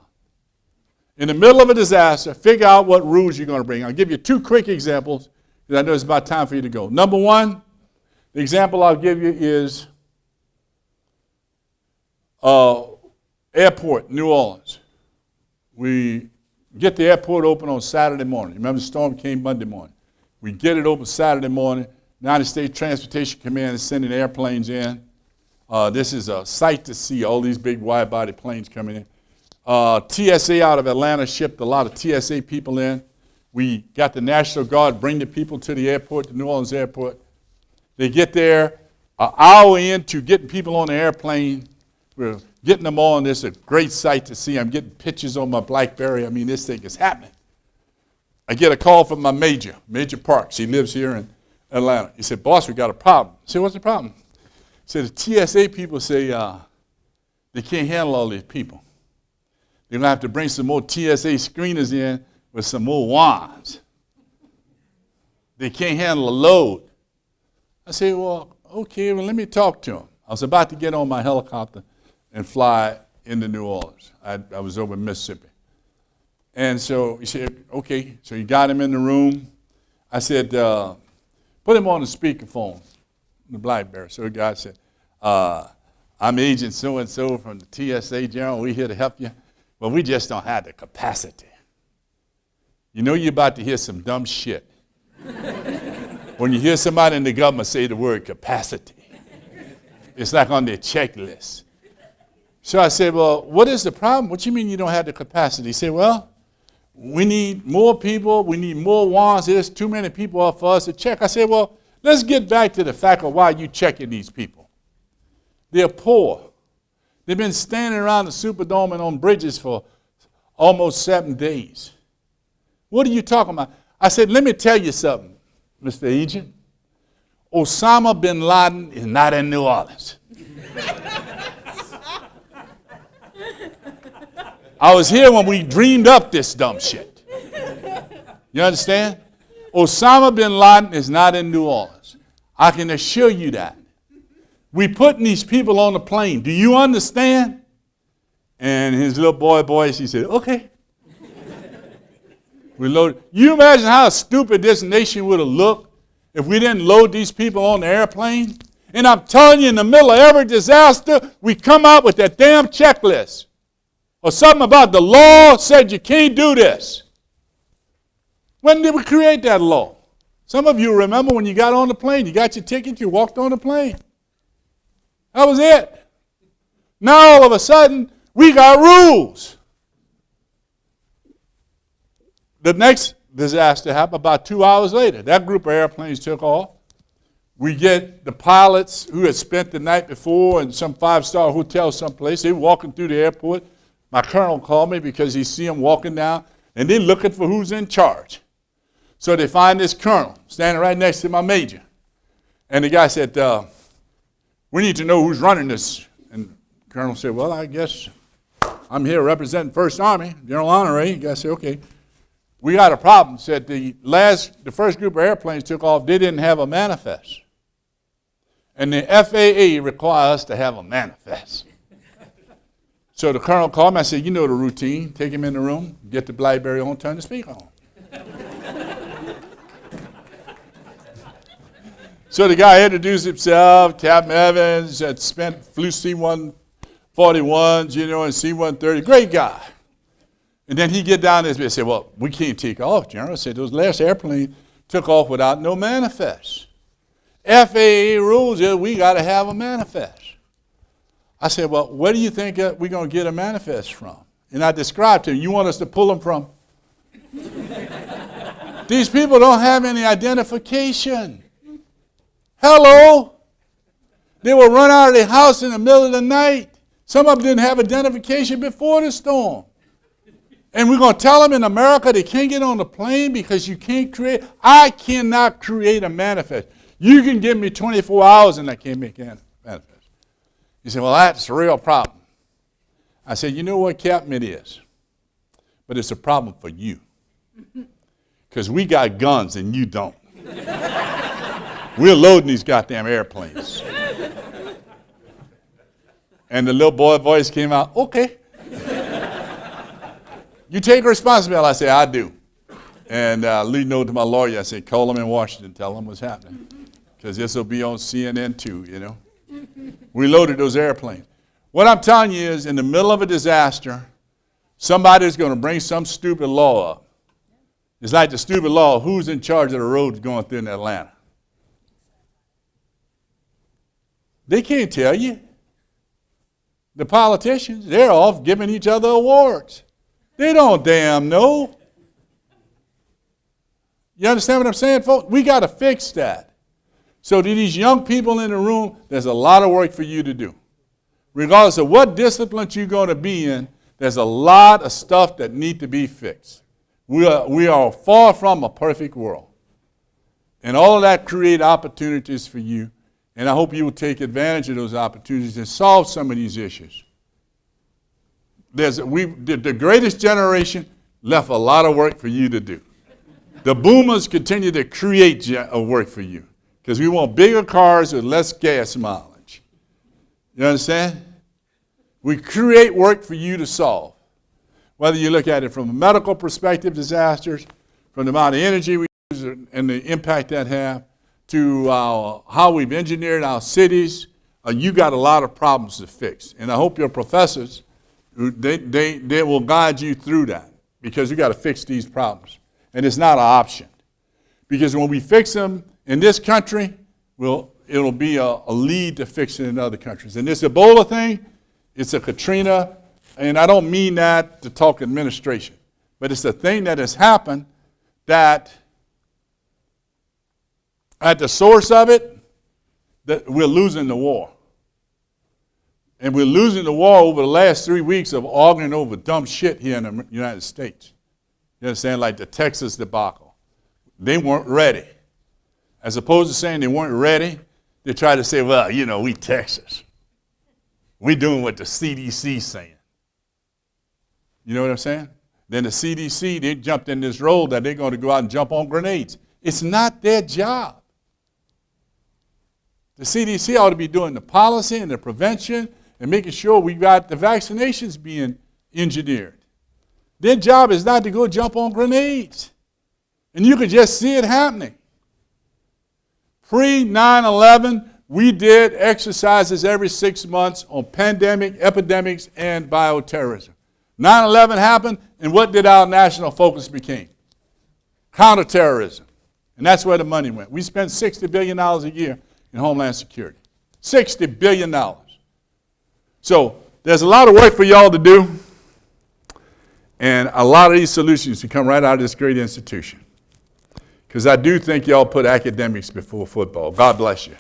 In the middle of a disaster, figure out what rules you're going to bring. I'll give you 2 quick examples, because I know it's about time for you to go. Number 1, the example I'll give you is airport, New Orleans. We get the airport open on Saturday morning. Remember, the storm came Monday morning. We get it open Saturday morning. United States Transportation Command is sending airplanes in. This is a sight to see, all these big wide-body planes coming in. TSA out of Atlanta shipped a lot of TSA people in. We got the National Guard bring the people to the airport, the New Orleans airport. They get there, an hour into getting people on the airplane. We're getting them on. This is a great sight to see. I'm getting pictures on my BlackBerry. I mean, this thing is happening. I get a call from my Major Parks. He lives here in Atlanta. He said, boss, we got a problem. I said, what's the problem? He said, the TSA people say they can't handle all these people. They're going to have to bring some more TSA screeners in with some more wands. They can't handle the load. I said, well, okay, well, let me talk to him. I was about to get on my helicopter and fly into New Orleans. I was over in Mississippi. And so he said, okay. So he got him in the room. I said, put him on the speakerphone, the BlackBerry. So the guy said, I'm Agent so-and-so from the TSA General. We're here to help you. But we just don't have the capacity. You know you're about to hear some dumb shit when you hear somebody in the government say the word capacity. It's like on their checklist. So I said, well, what is the problem? What do you mean you don't have the capacity? He said, well, we need more people. We need more wands. There's too many people up for us to check. I said, well, let's get back to the fact of why you're checking these people. They're poor. They've been standing around the Superdome and on bridges for almost 7 days. What are you talking about? I said, let me tell you something, Mr. Agent. Osama bin Laden is not in New Orleans. I was here when we dreamed up this dumb shit. You understand? Osama bin Laden is not in New Orleans. I can assure you that. We putting these people on the plane. Do you understand? And his little boy voice, he said, okay. We loaded. You imagine how stupid this nation would have looked if we didn't load these people on the airplane? And I'm telling you, in the middle of every disaster, we come out with that damn checklist. Or something about the law said you can't do this. When did we create that law? Some of you remember when you got on the plane, you got your ticket, you walked on the plane. That was it. Now all of a sudden, we got rules. The next disaster happened about 2 hours later. That group of airplanes took off. We get the pilots who had spent the night before in some five-star hotel someplace. They were walking through the airport. My colonel called me because he see them walking down, and they're looking for who's in charge. So they find this colonel standing right next to my major. And the guy said, we need to know who's running this. And the colonel said, well, I guess I'm here representing First Army, General Honore. The guy said, okay. We got a problem. Said the first group of airplanes took off, they didn't have a manifest. And the FAA requires us to have a manifest. So the colonel called me. I said, you know the routine. Take him in the room, get the BlackBerry on, turn the speaker on. So the guy introduced himself, Captain Evans, had flew C-141s, and C-130. Great guy. And then he get down there and said, well, we can't take off, General. I said, those last airplanes took off without no manifest. FAA rules is we got to have a manifest. I said, well, where do you think we're going to get a manifest from? And I described to him, you want us to pull them from? These people don't have any identification. Hello? They will run out of their house in the middle of the night. Some of them didn't have identification before the storm. And we're going to tell them in America they can't get on the plane because you can't create. I cannot create a manifest. You can give me 24 hours and I can't make a manifest. He said, well, that's a real problem. I said, you know what, Captain, it is. But it's a problem for you. Because we got guns and you don't. We're loading these goddamn airplanes. And the little boy voice came out, okay. You take responsibility. I said, I do. And lead note to my lawyer, I said, call him in Washington, tell him what's happening. Because this will be on CNN too, We loaded those airplanes. What I'm telling you is, in the middle of a disaster, somebody's going to bring some stupid law up. It's like the stupid law, who's in charge of the roads going through in Atlanta? They can't tell you. The politicians, they're off giving each other awards. They don't damn know. You understand what I'm saying, folks? We got to fix that. So to these young people in the room, there's a lot of work for you to do. Regardless of what discipline you're going to be in, there's a lot of stuff that need to be fixed. We are far from a perfect world. And all of that create opportunities for you. And I hope you will take advantage of those opportunities and solve some of these issues. The greatest generation left a lot of work for you to do. The boomers continue to create work for you because we want bigger cars with less gas mileage. You understand? We create work for you to solve. Whether you look at it from a medical perspective, disasters, from the amount of energy we use and the impact that have, to how we've engineered our cities, you got a lot of problems to fix. And I hope your professors, they will guide you through that because you got to fix these problems. And it's not an option. Because when we fix them in this country, it'll be a lead to fix it in other countries. And this Ebola thing, it's a Katrina, and I don't mean that to talk administration, but it's a thing that has happened that at the source of it, that we're losing the war. And we're losing the war over the last 3 weeks of arguing over dumb shit here in the United States. You understand, like the Texas debacle. They weren't ready. As opposed to saying they weren't ready, they try to say, well, we Texas. We doing what the CDC's saying. You know what I'm saying? Then the CDC, they jumped in this role that they're going to go out and jump on grenades. It's not their job. The CDC ought to be doing the policy and the prevention and making sure we got the vaccinations being engineered. Their job is not to go jump on grenades. And you can just see it happening. Pre-9/11, we did exercises every 6 months on pandemic, epidemics, and bioterrorism. 9/11 happened, and what did our national focus become? Counterterrorism. And that's where the money went. We spent $60 billion a year in Homeland Security. $60 billion. So there's a lot of work for y'all to do, and a lot of these solutions can come right out of this great institution. Because I do think y'all put academics before football. God bless you.